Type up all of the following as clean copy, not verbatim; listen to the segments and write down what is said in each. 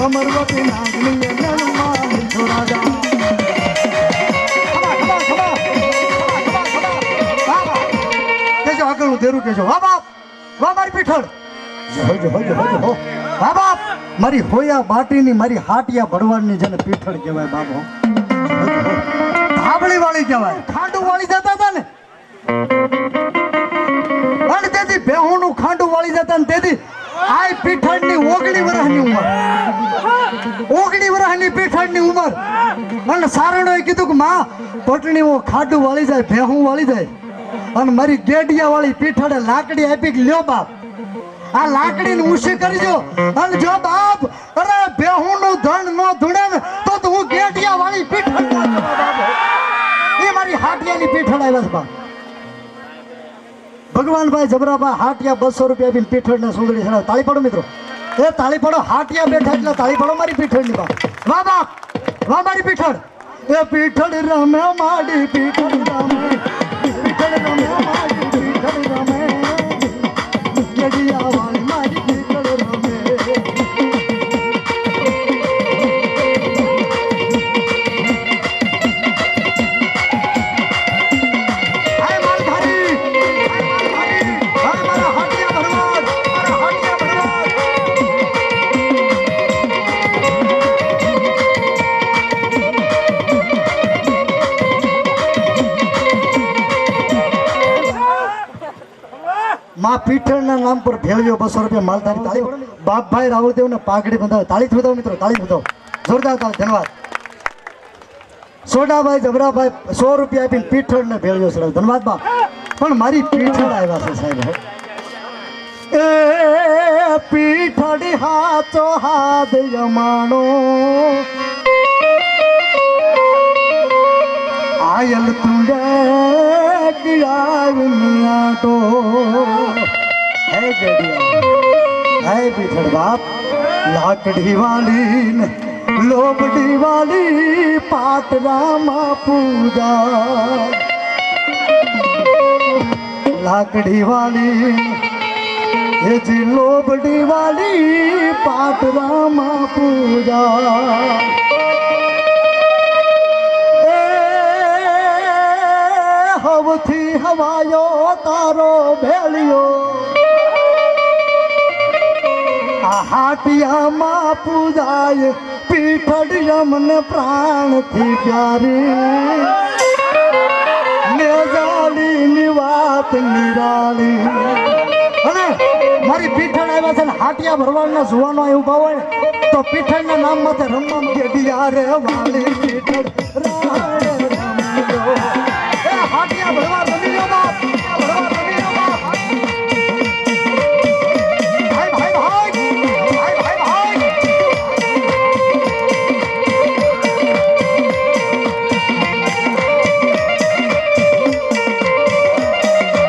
અમરવતી નાગની નણમાં મીઠો રાજા કેજો આગળનું ધેરું કેજો વાહ બાપ વાહ મારી પીઠળ વાહ બાપ મારી હોયા બાટીની મારી હાટિયા ભડવાડની જેને પીઠળ કહેવાય બાબો ધાબળી વાળી કહેવાય ખાંડુ વાળી જતા હતા ને અને તેથી બેહુનું ખાંડુ વાળી જતા ને તેથી આ પીઠળની 19 વર્ષની ઉંમર 19 વર્ષની પીઠળની ઉંમર અને સારણોએ કીધું કે માં પટણીઓ ખાંડુ વાળી જાય ભેહું વાળી જાય અને મારી ગેડિયા વાળી પીઠળે લાકડી આપી કે લ્યો બાપ આ લાકડીને ઊંચી કરજો અને જો બાપ અરે બેહુનું ધન નો ધૂણે ને તો હું ગેડિયા વાળી પીઠળ એ મારી હાટિયાની પીઠળ આવ્યા છે બાપ ભગવાનભાઈ જબરાભાઈ હાટિયા 200 રૂપિયા આપીને પીઠળને સુંદરી ચડાવ તાળી પાડો મિત્રો એ તાળી પાડો હાટિયા બેઠા એટલે તાળી પાડો મારી પીઠળની બાપ વાહ બાપ વાહ મારી પીઠળ એ પીઠળ રમે માડી પીઠળ રમે પીઠળ રમે માડી પીઠળ રમે ગેડિયા વાળી મારી પીઠળ રમે માં પીઠળના નામ પર ભેળવ્યો 200 રૂપિયા માલધારી તાળી બાપભાઈ રાવળદેવને પાઘડી બંધાવે તાળી બતાવો મિત્રો તાળી બતાવો જોરદાર તાળી ધન્યવાદ સોડાભાઈ જબરાભાઈ 100 રૂપિયા આપીને પીઠળને ભેળવ્યો છે ધન્યવાદ બાપ પણ મારી પીઠળ આવ્યા છે સાહેબ એ પીઠળી હાથો હાથ યમાણો આયલ તુંડે गिरावनियाटो है गड़िया है पीठड़ बाप लाकड़ी वाली लोबड़ी वाली पाटरामा पूजा लाकड़ी वाली ये जी लोबड़ी वाली पाटरामा पूजा હવથી હવાયો તારો ભેળિયો આ હાટિયામાં પૂજાય પીઠળ મને પ્રાણથી પ્યારી નેજાળીની વાત નિરાળી અને મારી પીઠળ આવ્યા છે ને હાટિયા ભરવાડના જુવાનો અહીં ઉભા હોય તો પીઠળના નામ માથે રમવા ગેડિયા રે વાલી પીઠળ રાડે રમ્યો હાટિયા ભરવા બની ગયો બાપ ભરવા બની ગયો બાપ ભાઈ ભાઈ ભાઈ ભાઈ ભાઈ ભાઈ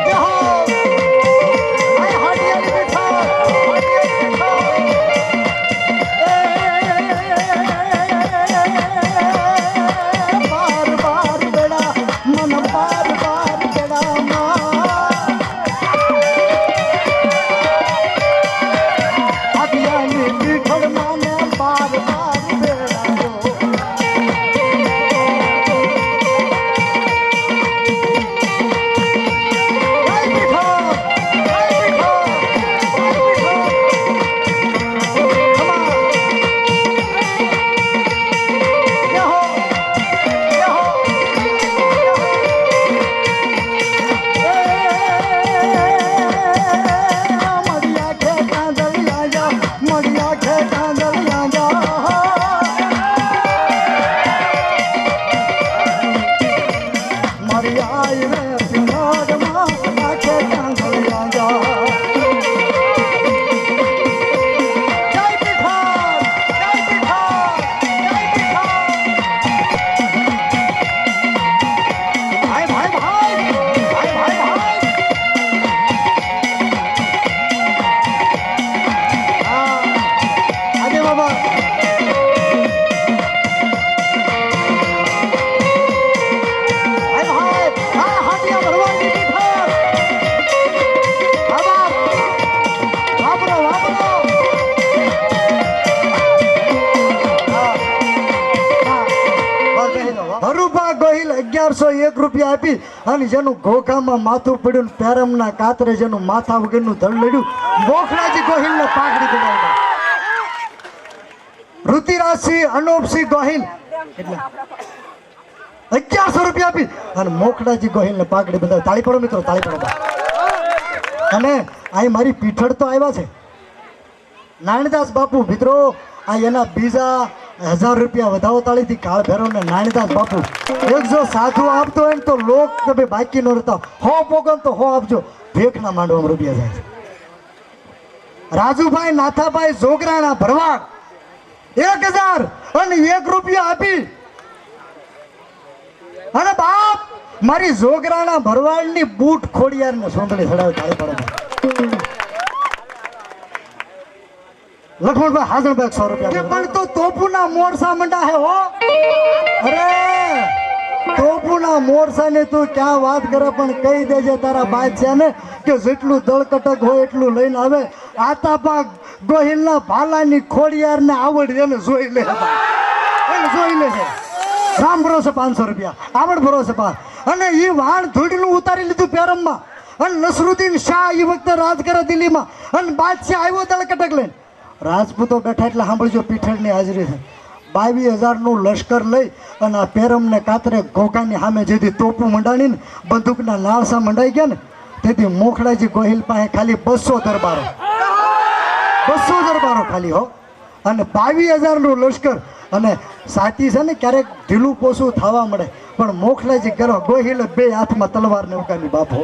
જહો આય હાટિયાની બેઠા હાટિયાની બેઠા બાર બાર બેડા मन बार बार जड़ा अभियान पीठड़ माने बार बार बेड़ा એવા ગોહિલ 1101 રૂપિયા આપી અને જેનું ઘોઘામાં માથું પડ્યું પેરમના કાતરે જેનું માથા વગરનું ધડ લડ્યું મોખલાજી ગોહિલને પાઘડી દેવાય. ઋતિરાજસિંહ અનોપસિંહ ગોહિલ એટલે 1100 રૂપિયા આપી અને મોખલાજી ગોહિલને પાઘડી બંધાવી. તાળી પડો મિત્રો, તાળી પડો. અને અહીં મારી પીઠળ તો આવ્યા છે નાનદાસ બાપુ મિત્રો. આ એના બીજા 1000 રૂપિયા વધાવો તાળીથી કાળ ભેરો ને નાનદાસ બાપુ. એક જો સાધુ આપતો હોય ને તો લોક કભી બાકી ન રહેતા. 100 પોગન તો 100 આપજો, ભેખના માંડવામાં રૂપિયા જાય છે. રાજુભાઈ નાથાભાઈ જોગરાણા ભરવાડ 1001 રૂપિયા આપી અને બાપ મારી જોગરાણા ભરવાડની બૂટ ખોડિયાર ને સોંદડી ચડાવી. તાળી પડે. લખમણભાઈ હાજરભાઈ 100 રૂપિયા પણ તો તોપુના મોરસા મંડા હે હો. અરે તોપુના મોરસા ને તું ક્યાં વાત કરે પણ કહી દેજે તારા બાદશાહ ને કે જેટલું દળકટક હોય એટલું લઈને આવે. આતાપા ગોહિલના ભાલાની ખોડિયાર ને આવડ એને જોઈ લે, એને જોઈ લે છે. રામ ભરોસે 500 રૂપિયા, આવડ ભરોસે 5. અને એ વાણ ધૂળનું ઉતારી લીધું પેરમમાં. અને નસરુદ્દીન શાહ એ વખતે રાજ કરે દિલ્હીમાં. અને બાદશાહ આવ્યો દળકટક લઈને. રાજપૂતો બેઠા એટલે સાંભળજો પીઠળની હાજરી છે. 22,000નું લશ્કર લઈ અને આ પેરમને કાતરે ઘોઘાની સામે જેથી તોપું મંડાણીને બંદૂકના નાળસા મંડાઈ ગયા ને તેથી મોખલાજી ગોહિલ પાસે ખાલી 200 દરબારો, 200 દરબારો ખાલી હો. અને 22,000નું લશ્કર. અને સાચી છે ને ક્યારેક ઢીલું પોસું થવા મળે પણ મોખલાજી કરો ગોહિલ 2 હાથમાં તલવાર ને ઉકાની બાપો.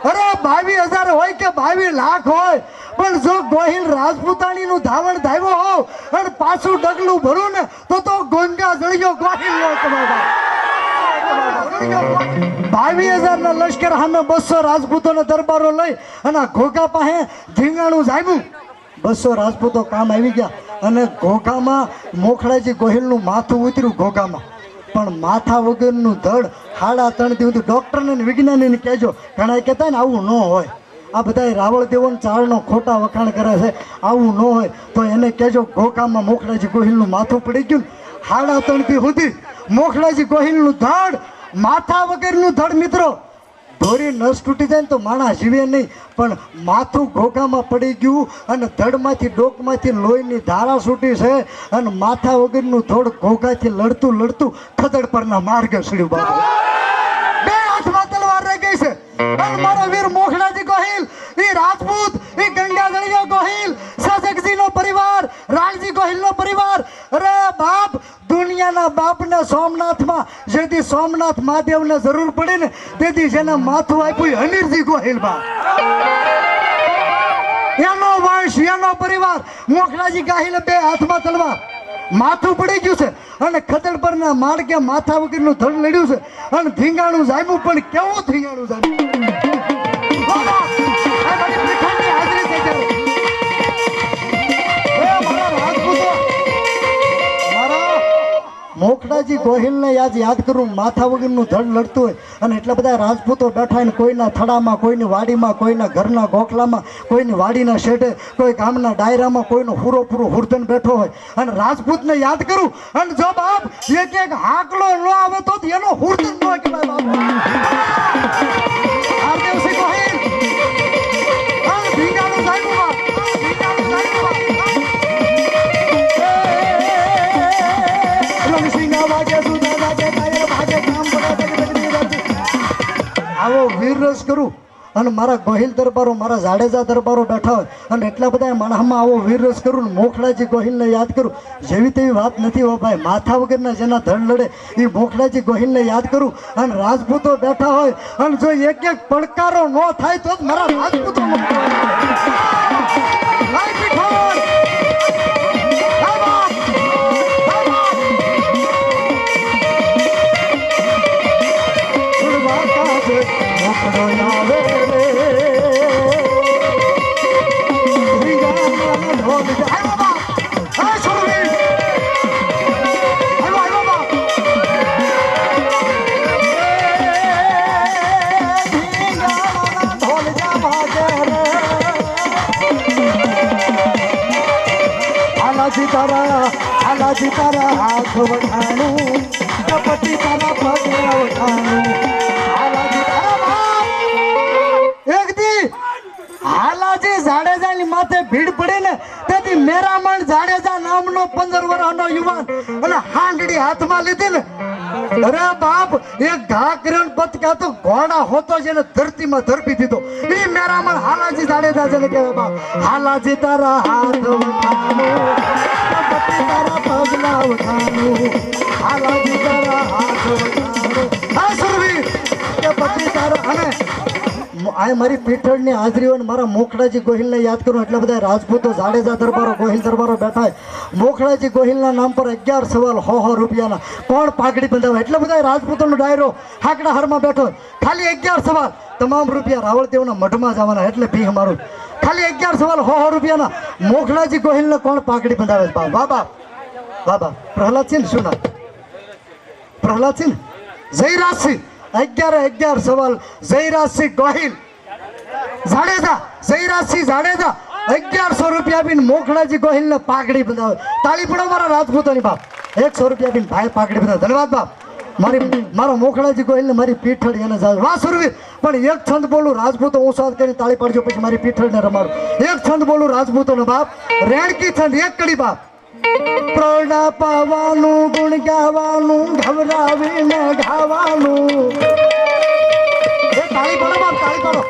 અરે 22,000 હોય કે 22 લાખ હોય પણ જો ગોહિલ રાજપૂતાણી નું ધાવણ ધાવ્યો હોવ અને પાછું ડગલું ભરું ને તો ગોંગા જળિયો ગોહિલ નો કમાવા. 22,000 ના લશ્કર સામે 200 રાજપૂતોના દરબારો લઈ અને ઘોઘા પાસે ધીંગાણું જામ્યું. 200 રાજપૂતો કામ આવી ગયા અને ઘોઘામાં મોખલાજી ગોહિલનું માથું ઉતર્યું ઘોઘામાં. પણ માથા વગરનું ધડ 3.5 દિવસ. ડોક્ટરને વિજ્ઞાનીને કહેજો, ઘણા કહેતા ને આવું ન હોય. આ બધા રાવળ દેવન ચાળનો ખોટા વખાણ કરે છે. આવું ન હોય તો એને કહેજો ઘોઘામાં મોખલાજી ગોહિલનું માથું પડી ગયું. 3.5 દિવસ સુધી મોખલાજી ગોહિલનું ધડ, માથા વગરનું ધડ મિત્રો. ધોરી નસ તૂટી જાય ને તો માણસ જીવે નહીં પણ માથું ઘોઘામાં પડી ગયું અને ધડમાંથી ડોકમાંથી લોહીની ધારા છૂટી છે અને માથા વગરનું ધડ ઘોઘાથી લડતું લડતું ખદડ પરના માર્ગે સડ્યું બાપુ. 2 હાથમાં તલવાર રહી ગઈ છે. અને મારો વીર મોખલાજી ગોહિલ, એ રાજપૂત, એ ગંગાધળિયો ગોહિલ, સજગજીનો પરિવાર, રાણજી ગોહિલનો પરિવાર. અરે બાપ દુનિયાના બાપને સોમનાથમાં જેથી સોમનાથ મહાદેવને જરૂર પડી ને તેથી જેને માથું આપ્યું હમીરજી ગોહિલ બા. એનો વંશ, એનો પરિવાર. મોખલાજી ગોહિલ 2 હાથમાં તલવાર, માથું પડી ગયું છે અને ખદડ પરના માર્ગે માથા વગરનું ધડ લડ્યું છે અને ધીંગાણું જામ્યું. પણ કેવું ધીંગાણું જામ્યું. મોખલાજી ગોહિલને યાદ કરું. માથા વગરનું ધડ લડતું હોય અને એટલા બધા રાજપૂતો બેઠા હોય કોઈના થડામાં, કોઈની વાડીમાં, કોઈના ઘરના ગોખલામાં, કોઈની વાડીના શેઢે, કોઈ ગામના ડાયરામાં કોઈનો પૂરો હુરધન બેઠો હોય અને રાજપૂતને યાદ કરું. અને જો બાપ એક હાકલો ન આવે તો એનો હુરધન ન કહેવાય બાપ. હરદેવસિંહ ગોહિલ ભીંગાનું જાણ્યું બાપ, ભીંગાનું જાણ્યું. આવો વીર રસ કરું અને મારા ગોહિલ દરબારો, મારા જાડેજા દરબારો બેઠા હોય અને એટલા બધા માણસમાં આવો વીર રસ કરું. મોખલાજી ગોહિલને યાદ કરું. જેવી તેવી વાત નથી હો ભાઈ. માથા વગરના જેના ધડ લડે એ મોખલાજી ગોહિલને યાદ કરું. અને રાજપૂતો બેઠા હોય અને જો એક પડકારો ન થાય તો જ મારા રાજપૂતો હાલાજી તારા હાથ વખાણું કપટી તારા પગ વખાણું હાલાજી તારા બાપ એક દી હાલાજી જાડેજાની માથે ભીડ પડી ને તેથી મેરામણ જાડેજા નામનો 15 વર્ષનો યુવાન અને હાંડડી હાથમાં લીધી ને અરે બાપ એક ઘા કર્યો પતકા તો ઘોડા હોતો જેને ધરતીમાં ધરપી દીધો એ મેરામણ હાલાજી જાડેજા જેને કહેવાય બાપ હાલાજી તારા હાથ વખાણું કપટી તારા પગલા વખાણું હાલાજી તારા હાથ વખાણું આ સુરવીર કપટી તારા અને આ મારી પીઠળની હાજરી હોય ને મારા મોખડાજી ગોહિલને યાદ કરું એટલે બધા રાજપૂતો જાડેજા દરબારો ગોહિલ દરબારો બેઠા હોય મોખડાજી ગોહિલના નામ પર 11 સવાલ 100 રૂપિયાના કોણ પાઘડી બંધાવે એટલે બધા રાજપૂતોનો ડાયરો હાકડા હારમાં બેઠો ખાલી 11 સવાલ તમામ રૂપિયા રાવળદેવના મઢમાં જવાના એટલે ભીખ મારું ખાલી 11 સવાલ 100 રૂપિયાના મોખડાજી ગોહિલને કોણ પાઘડી બંધાવે બાબા પ્રહલાદ છે ને શું નામ પ્રહલાદ છે ને જયરાજસિંહ 11 સવાલ જયરાજસિંહ ગોહિલ જાડેજા જયરાજસિંહ જાડેજા 1100 રૂપિયા આપીને મોખડાજી ગોહિલને પાઘડી બંધાવે તાળી પડો મારા રાજપૂતોની બાપ 100 રૂપિયા આપીને ભાઈ પાઘડી બંધાવે ધન્યવાદ બાપ મારો મોખડાજી ગોહિલને મારી પીઠળ એને જાવ વાહ સુરવીર પણ એક છંદ બોલું રાજપૂતો હું સાથ કરીને તાળી પાડજો પછી મારી પીઠળને રમાડું એક છંદ બોલું રાજપૂતોનો બાપ રેણકી છંદ એક કડી બાપ પ્રોડા પાવાનું ગુણ ગાવાનું ઘવરાવીને ગાવાનું એ તાળી પાડો બાપ તાળી પાડો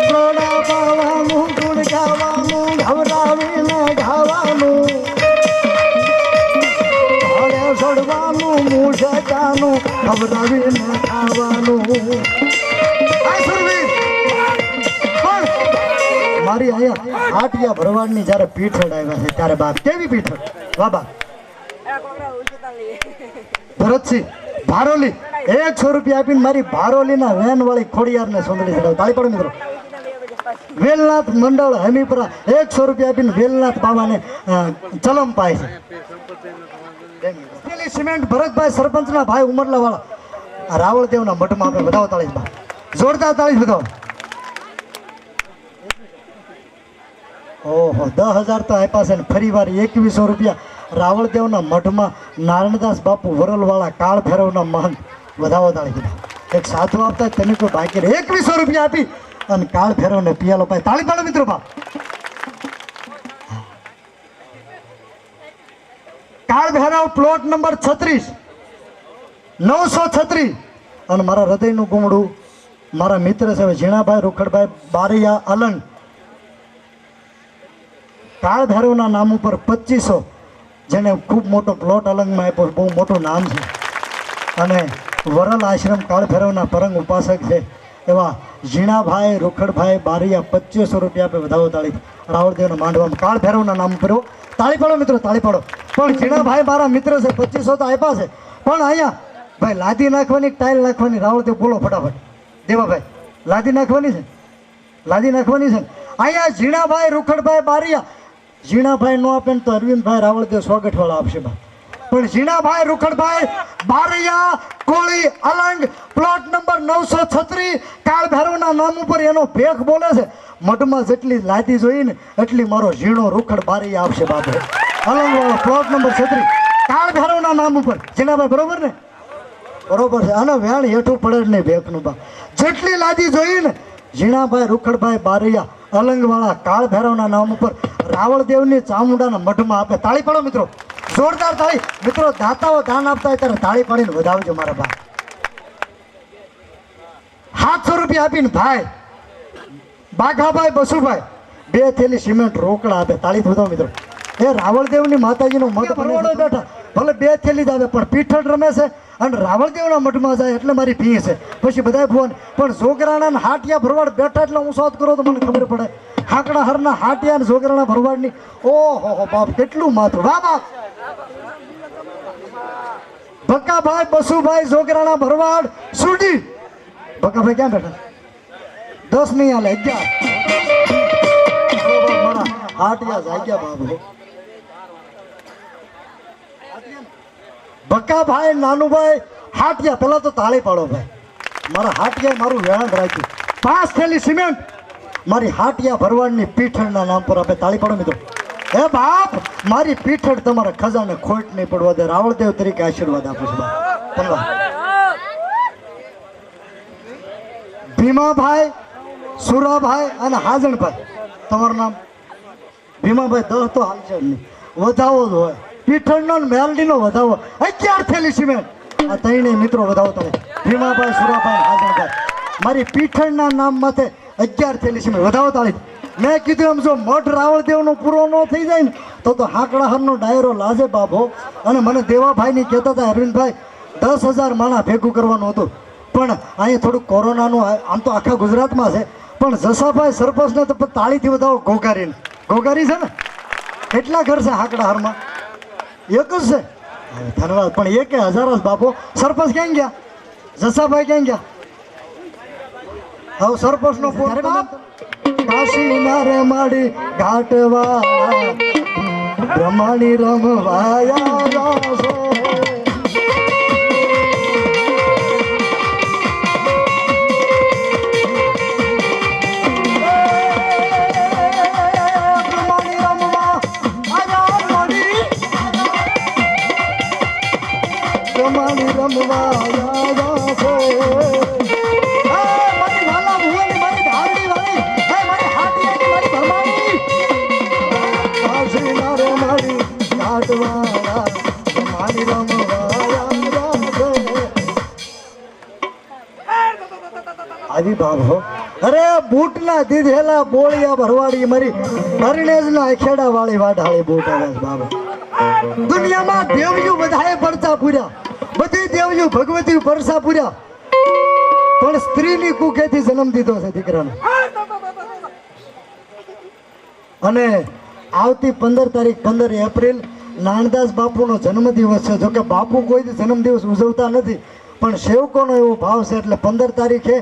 પ્રોડા પાવાનું ગુણ ગાવાનું ઘવરાવીને ગાવાનું ભાડે સડવાનું મૂછાનું ઘવરાવીને ખાવાનું આ સુરવીર મારી અહીંયા આટિયા ભરવાડની જ્યારે પીઠળ આવ્યા છે ત્યારે બાપ કેવી પીઠળ બાબા ભરતસિંહ ભારોલી 100 રૂપિયા આપીને મારી ભારોલીના વેન વાળી ખોડિયારને સોંદડી ચડાવ તાળી પડો મિત્રો વેલનાથ મંડળ હમીપરા 100 રૂપિયા આપીને વેલનાથ બાબાને ચલમ પાય છે સિમેન્ટ ભરતભાઈ સરપંચના ભાઈ ઉમરલા વાળા રાવળદેવના મઠમાં આપણે બધાઓ તાળી જોરદાર તાળી બધાઓ ઓહો 10,000 તો આપ્યા છે ને ફરી વાર 2100 રૂપિયા રાવળદેવના મઠમાં નારાયણદાસ બાપુ વરલવાળા કાળ ભૈરવના મહંત વધાવો તાળી દીધા એક સાધુ આપતા તેને કોઈ બાકી 2100 રૂપિયા આપી અને કાળ ભૈરવને પિયાલો પાય તાળી પાડો મિત્રો બાપ કાળ ભૈરવ પ્લોટ નંબર 36 936 અને મારા હૃદયનું ગુમડું મારા મિત્ર છે ઝીણાભાઈ રૂખડભાઈ બારૈયા અલંગ કાળ ભૈરવના નામ ઉપર 2500 જેને ખૂબ મોટો પ્લોટ અલંગમાં આપ્યો બહુ મોટું નામ છે અને વરલ આશ્રમ કાળ ભૈરવના પરંગ ઉપાસક છે એવા ઝીણાભાઈ રૂખડભાઈ બારૈયા 2500 રૂપિયા આપે વધાવો તાળી રાવળદેવના માંડવામાં કાળ ભૈરવના નામ ઉપર તાળી પાડો મિત્રો તાળી પાડો પણ ઝીણાભાઈ મારા મિત્ર છે 2500 તો આપ્યા છે પણ અહીંયા ભાઈ લાદી નાખવાની ટાઇલ નાખવાની રાવળદેવ બોલો ફટાફટ દેવાભાઈ લાદી નાખવાની છે અહીંયા ઝીણાભાઈ રૂખડભાઈ બારૈયા ઝીણાભાઈ નો આપે ને તો અરવિંદભાઈ રાવળદેવ સ્વાગતવાળા આપશે પણ ઝીણાભાઈ રૂખડભાઈ બારૈયા કોળી અલંગ પ્લોટ નંબર 936 કાળ ભૈરવના નામ ઉપર એનો ભેખ બોલે છે મઢમાં જેટલી લાદી જોઈ ને એટલી મારો ઝીણો રૂખડ બારૈયા આપશે બાપુ અલંગ વાળો પ્લોટ નંબર 36 કાળ ભૈરવના નામ ઉપર ઝીણાભાઈ બરોબર ને બરોબર છે અને વેણ હેઠું પડે જ નહીં ભેખનું બાપ જેટલી લાદી જોઈ ને ઝીણાભાઈ રૂખડભાઈ બારૈયા અલંગવાળા કાળ ભૈરવના નામ ઉપર રાવળદેવની ચામુંડાના મઠમાં આપે તાળી પાડો મિત્રો જોરદાર તાળી મિત્રો દાતાઓ દાન આપતા હોય ત્યારે તાળી પાડીને વધાવજો મારા બા 700 રૂપિયા આપીને ભાઈ બાઘાભાઈ બસુભાઈ 2 થેલી સિમેન્ટ રોકડા આપે તાળી વધાવો મિત્રો એ રાવળદેવની માતાજીનું મઠ ભરવાડો બેઠા ભલે 2 થેલી જ આવે પણ પીઠળ રમે છે અને રાવળદેવના મઠમાં જાય એટલે મારી ફી છે પછી બધા ફોન પણ જોગરાણા હાટિયા ભરવાડ બેઠા એટલે હું સાથ કરો તો મને ખબર પડે હાકડા હરના હાટિયા અને જોગરાણા ભરવાડની ઓહો બાપ કેટલું માથું વાહ બાપ ભક્કાભાઈ બસુભાઈ જોગરાણા ભરવાડ સુડી ભક્કાભાઈ ક્યાં બેઠા 10 નહીં હાલે 11 હાટિયા જાગ્યા બાબુ ભક્કાભાઈ નાનુભાઈ હાટિયા પેલા તો તાળી પાડો ભાઈ મારા હાટિયા મારું વેણ રાખ્યું 5 થેલી સિમેન્ટ મારી હાટિયા ભરવાડની પીઠળના નામ પર આપણે તાળી પાડો મિત્રો હે બાપ મારી પીઠળ તમારા ખજાને ખોટ નહીં પડવા દે. રાવળદેવ તરીકે આશીર્વાદ આપું છું બાપ. પલવા ભીમાભાઈ, સુરાભાઈ અને હાજણભાઈ. તમારું નામ? ભીમાભાઈ 10 તો હાલશે જ નહીં, વધાવો જ હોય. પીઠળનો ને મેલડીનો વધાવો 11 થેલી સિમેન્ટ. આ ત્રણેય મિત્રો વધાવો તમે. ભીમાભાઈ, સુરાભાઈ, હાજણભાઈ. મારી પીઠળના નામ માથે 11 થેલી સિમેન્ટ વધાવો તાળી. મેં કીધું એમ જો મઠ રાવળદેવનો પૂરો ન થઈ જાય ને તો હાકડાહરનો ડાયરો લાજે બાપો. અને મને દેવાભાઈની કહેતા હતા અરવિંદભાઈ 10,000 માણા ભેગું કરવાનું હતું, પણ અહીંયા થોડુંક કોરોનાનું આમ તો આખા ગુજરાતમાં છે, પણ જસાભાઈ સરપંચને તો તાળીથી વધાવો. ઘોઘારી છે ને કેટલા ઘર છે હાકડાહરમાં? એક જ છે. ધન્યવાદ. પણ 1,000 જ બાપો. સરપંચ ક્યાં ગયા? જસાભાઈ ક્યાં ગયા? હવે સરપંચનો કાશી મારે માડી ઘાટવાળા બ્રહ્માણી રમવાયા રાસો. બ્રહ્માણી રમવા આયા માડી, બ્રહ્માણી રમવા આયા રાસો. આવી બાબો. અરે બૂટના દીધેલા બોળિયા ભરવાડી મારી હરણેજના ખેડા વાળી વાઢાળી બૂટ આવે છે બાબા. દુનિયામાં દેવયું બધાએ પરચા પૂર્યા, બધી દેવયું ભગવતી પરચા પૂર્યા, પણ સ્ત્રીની કુખેથી જન્મ દીધો છે દીકરાને. અને આવતી 15 તારીખ 15 એપ્રિલ નાનદાસ બાપુનો જન્મદિવસ છે. જોકે બાપુ કોઈ જન્મદિવસ ઉજવતા નથી, પણ સેવકોનો એવો ભાવ છે એટલે 15 તારીખે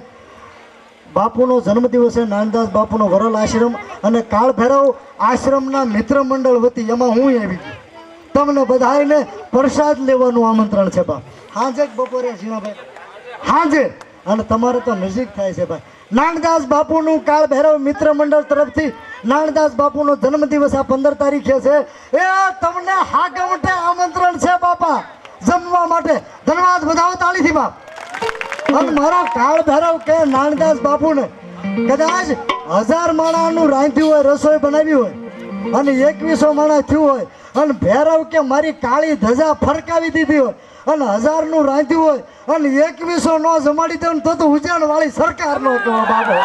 બાપુનો જન્મદિવસ છે. નાનદાસ બાપુનો વરલ આશ્રમ અને કાળ ભૈરવ આશ્રમના મિત્ર મંડળ વતી એમાં હું આવી ગયો. તમને બધાને પ્રસાદ લેવાનું આમંત્રણ છે બા. હાજે બપોરે ઝીણાભાઈ હાજે. અને તમારે તો નજીક થાય છે ભાઈ. નાનદાસ બાપુનું કાળ ભૈરવ મિત્ર મંડળ તરફથી નાનદાસ બાપુનો જન્મદિવસ આ 15 તારીખે છે. એ તમને હાગમટે આમંત્રણ છે બાપા જમવા માટે. ધન્યવાદ. વધાવો તાળીથી બાપ. અને મારો કાળ ભૈરવ કે નાનદાસ બાપુને કદાચ 1000 માણાનું રાંધ્યું હોય, રસોઈ બનાવી હોય અને 2100 માણા થયું હોય, અને ભૈરવ કે મારી કાળી ધજા ફરકાવી દીધી હોય અને 1000નું રાંધ્યું હોય અને 2100 નો જમાડી દઉં તો ઉજાણ વાળી સરકાર નો કહો બાબો.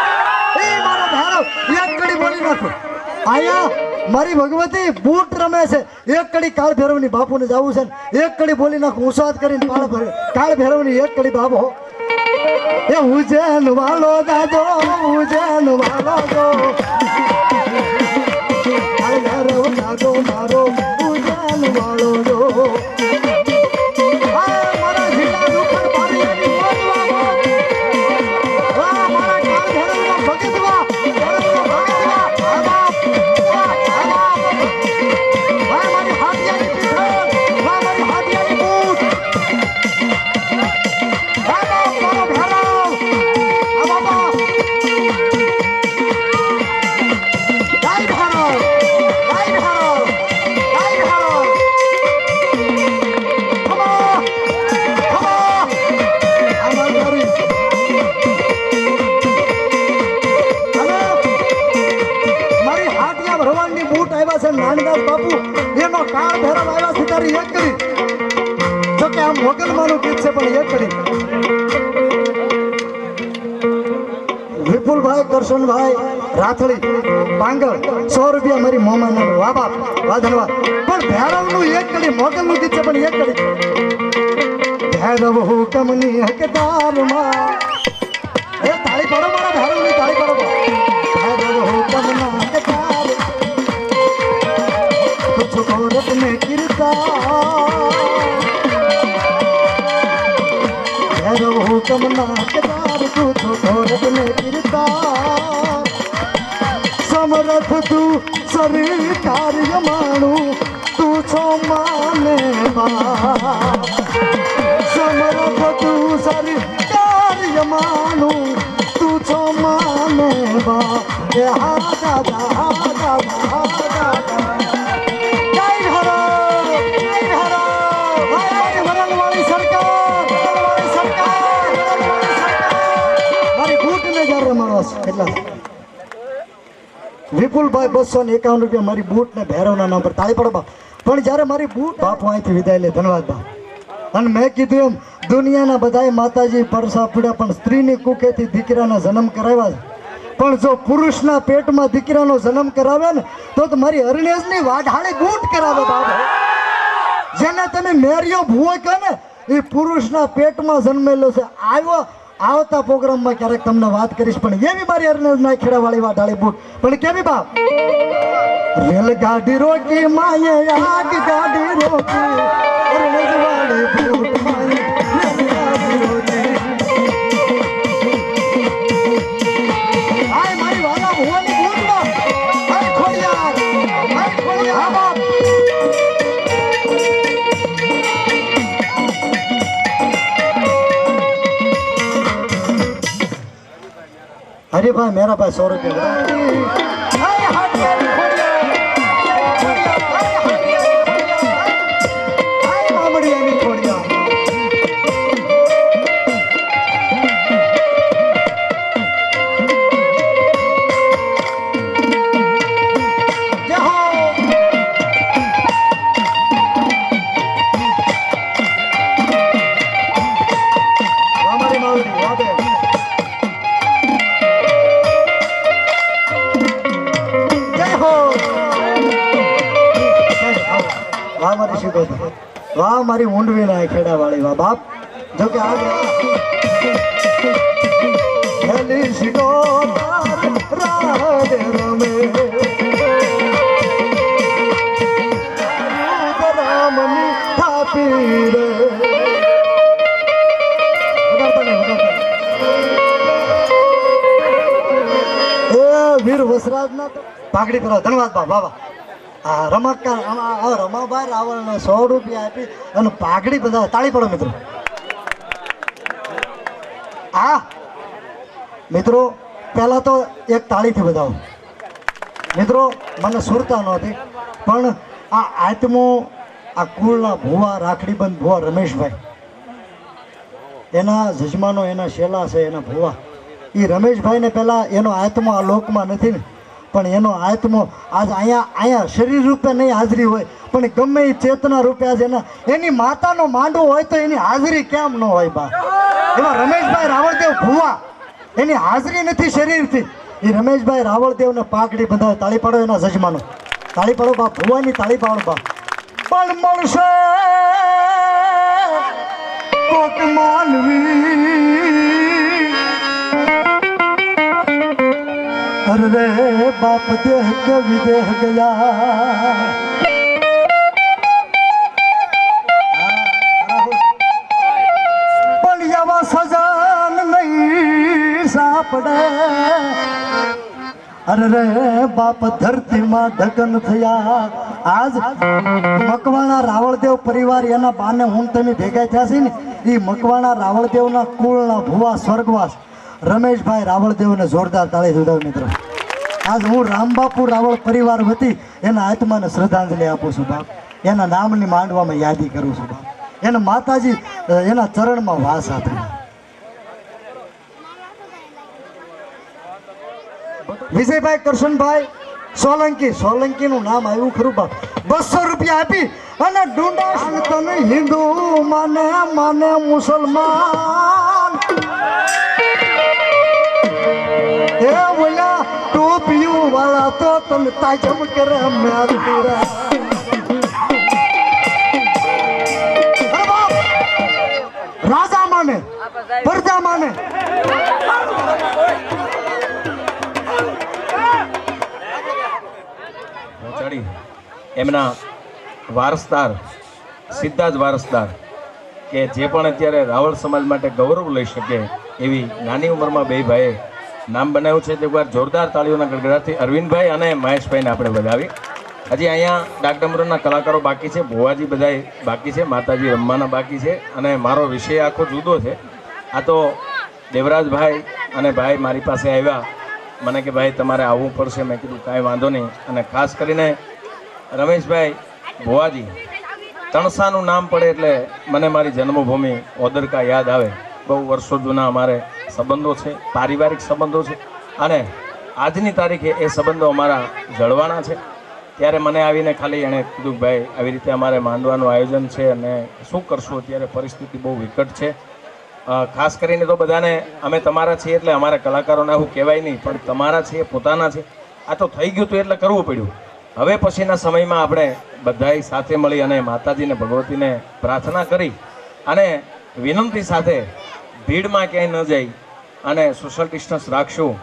એ મારો ભૈરવ એક કડી બોલી નાખું. અહીંયા મારી ભગવતી બૂટ રમે છે. એક કડી કાળ ભૈરવની બાપુને જવું છે ને એક કડી બોલી નાખું. ઉસાદ કરીને કાળ ભૈરવની એક કડી બાબો. એ ઉજેન વાલો દાદો, ઉજેન વાલો દો, કાળ ભૈરવ દાદો મારો ઉજેન વાલો દો. નાનદાસ બાપુ એનો કાળ ભૈરવ આવ્યા છે તારી એક કરી. જો કે આ મોગલમાનું ગીત છે પણ એક કરી. વિપુલભાઈ, કરશનભાઈ રાથળી પાંગળ 100 રૂપિયા મારી મોમાના. વાહ બાપ, વાહ ધન્યવાદ. પણ ભૈરવનું એક કરી, મોગલનું ગીત છે પણ એક કરી. ભૈરવ હુકમની હકદારમાં. એ તાળી પાડો મારા ભૈરવની, તાળી પાડો. ભૈરવ હુકમના હકદાર औरत में गिरता भैरव हुकम नाकदार तू तो औरत में गिरता समरथ तू सरकार यमाणू तू छो माने बा. समरथ तू सरकार यमाणू तू छो माने बा. हा दादा, हा दादा, हा दादा. કેટલા વિપુલભાઈ 251 રૂપિયા મારી બૂટ ને ભૈરવના નામ પર તાળી પડો બાપ. પણ જ્યારે મારી બૂટ બાપુ અહીંથી વિદાય લે ધન્યવાદ બાપ. અને મેં કીધું એમ દુનિયાના બધાય માતાજી પરસા પીડ્યા પણ સ્ત્રીની કુખેથી દીકરાના જન્મ કરાવ્યા છે. પણ જો પુરુષના પેટમાં દીકરાનો જન્મ કરાવે ને તો મારી અરણેજની વાઢાળી બૂટ કરાવે બાપ. જેને તમે મેરિયો ભૂવો કહો ને એ પુરુષના પેટમાં જન્મેલો છે. આવતા પ્રોગ્રામમાં ક્યારેક તમને વાત કરીશ. પણ એવી મારી અરણેજના ખેડાવાળી વાઢાળી બૂટ પણ કેવી બાપ. રેલગાડી રોકી માયે આગ ગાડી રોકી અરણેજવાળી બૂટ માયે રેલગાડી રોકી. આય મારી વાલા ભુવાની બૂટમાં આય ખોડિયાર હા બાપ. अरे भाई मेरा भाई 100 रुपया વાહ મારી ઊંડવી ના ખેડા વાળી વાહ બાપ. જો કે આ વીર વસરાજ ના પાઘડી પર ધન્યવાદ બાપ બાબા. હા રમાભાઈ રાવળને 100 રૂપિયા આપી અને પાઘડી બધા તાળી પડો મિત્રો. હા મિત્રો પહેલા તો એક તાળીથી બધાઓ મિત્રો મને સુરતા નહોતી પણ આ આત્મો આ કુળના ભુવા રાખડીબંધ ભુવા રમેશભાઈ એના જજમાનો એના શેલા છે એના ભુવા એ રમેશભાઈને પહેલાં એનો આત્મો આ લોકમાં નથી ને પણ એનો આત્મો આજ અહીંયા શરીર રૂપે નહીં હાજરી હોય પણ ગમે એ ચેતના રૂપે આજે એની માતાનો માંડવો હોય તો એની હાજરી કેમ ન હોય બા. એમાં રમેશભાઈ રાવળદેવ ભુવા એની હાજરી નથી શરીરથી. એ રમેશભાઈ રાવળદેવને પાઘડી બંધાવે. તાળી પાડો એના જજમાનો તાળી પાડો બા. ભુવાની તાળી પાડો બા. પણ મળશે કોક માનવી अरे बाप देह के विदेह गया बलियावा सजान नहीं सापड़े. अरे रे बाप धरती માં ઢગન થયા. આજ મકવાણા રાવળદેવ પરિવાર એના બાને હું તમે ભેગા થયા છે ને એ મકવાણા રાવળદેવના કુળના ભુવા સ્વર્ગવાસ રમેશભાઈ રાવળદેવને જોરદાર તાળી જોડાવ મિત્રો. આજ હું રામબાપુ રાવળ પરિવાર વતી એના આત્માને શ્રદ્ધાંજલિ આપું છું બાપ. એના નામની માંડવામાં યાદી કરું છું બાપ. એના માતાજી એના ચરણમાં વાસ આપે. વિજયભાઈ કરશનભાઈ સોલંકીનું નામ આવ્યું ખરું બાપ. 200 રૂપિયા આપી અને ડુંડા તને હિન્દુ માને મુસલમાન એ બોલા ટોપિયું વાળા તો તને તાજમ કરે મેરા. રાજા માને પ્રજા માને એમના વારસદાર સીધા જ વારસદાર કે જે પણ અત્યારે રાવળ સમાજ માટે ગૌરવ લઈ શકે એવી નાની ઉંમરમાં બે ભાઈએ નામ બનાવ્યું છે. તે એકવાર જોરદાર તાળીઓના ગડગડાટથી અરવિંદભાઈ અને મહેશભાઈને આપણે વધાવી. હજી અહીંયા ડાકડમરોના કલાકારો બાકી છે, ભુવાજી બધાય બાકી છે, માતાજી રમવાના બાકી છે અને મારો વિષય આખો જુદો છે. આ તો દેવરાજભાઈ અને ભાઈ મારી પાસે આવ્યા, મને કે ભાઈ તમારે આવવું પડશે. મેં કીધું કાંઈ વાંધો નહીં. અને ખાસ કરીને રમેશભાઈ ભુવાજી તણસાનું નામ પડે એટલે મને મારી જન્મભૂમિ ઓદરકા યાદ આવે. બહુ વર્ષો જૂના અમારે સંબંધો છે, પારિવારિક સંબંધો છે અને આજની તારીખે એ સંબંધો અમારા જળવાના છે. ત્યારે મને આવીને ખાલી એણે કીધું કે ભાઈ આવી રીતે અમારે માંડવાનું આયોજન છે અને શું કરશું, અત્યારે પરિસ્થિતિ બહુ વિકટ છે. ખાસ કરીને તો બધાને અમે તમારા છીએ એટલે અમારા કલાકારોને આવું કહેવાય નહીં, પણ તમારા છીએ, પોતાના છે. આ તો થઈ ગયું હતું એટલે કરવું પડ્યું. હવે પછીના સમયમાં આપણે બધાય સાથે મળી અને માતાજીને ભગવતીને પ્રાર્થના કરી અને વિનંતી સાથે ભીડમાં ક્યાંય ન જાય અને સોશિયલ ડિસ્ટન્સ રાખશું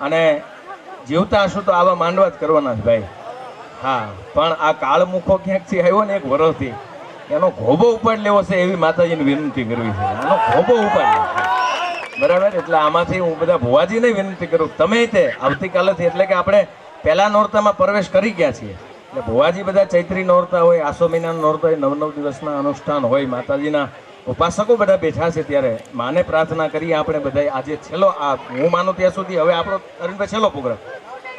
અને જીવતા હશું તો આવા માંડવા જ કરવાના જ ભાઈ. હા, પણ આ કાળમુખો ક્યાંકથી આવ્યો ને એક વરસથી, એનો ઘોબો ઉપાડ લેવો છે એવી માતાજીને વિનંતી કરવી છે. આનો ઘોબો ઉપાડ લેવો છે, બરાબર. એટલે આમાંથી હું બધા ભુવાજીને વિનંતી કરું, તમે તે આવતીકાલેથી, એટલે કે આપણે પહેલા નોરતામાં પ્રવેશ કરી ગયા છીએ, એટલે ભુવાજી બધા ચૈત્રી નોરતા હોય, આસો મહિનાના નોરતા હોય, 9 દિવસના અનુષ્ઠાન હોય, માતાજીના ઉપાસકો બધા બેઠા છે, ત્યારે માને પ્રાર્થના કરીએ આપણે બધા. આજે છેલ્લો, આ હું માનું ત્યાં સુધી હવે આપણો અરવિંદભાઈ છેલ્લો પ્રોગ્રામ.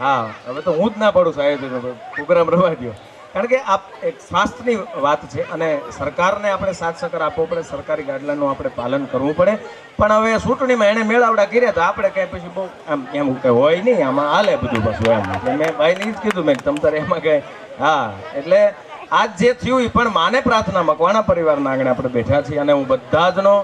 હા, હવે તો હું જ ના પાડું છું, પ્રોગ્રામ રવા દો, કારણ કે આ એક સ્વાસ્થ્યની વાત છે અને સરકારને આપણે સાથ સહકાર આપવો પડે, સરકારી ગાઈડલાઈનનું આપણે પાલન કરવું પડે. પણ હવે ચૂંટણીમાં એણે મેળાવડા કર્યા તો આપણે કંઈ પછી બહુ આમ એમ કંઈ હોય નહીં, આમાં હાલે બધું પાછું એમ. એટલે મેં ભાઈને જ કીધું, મેં તમ તારે એમાં કંઈ. હા, એટલે આજ જે થયું એ પણ માને પ્રાર્થના, મકવાણા પરિવારના આંગણે આપણે બેઠા છીએ અને હું બધા જનો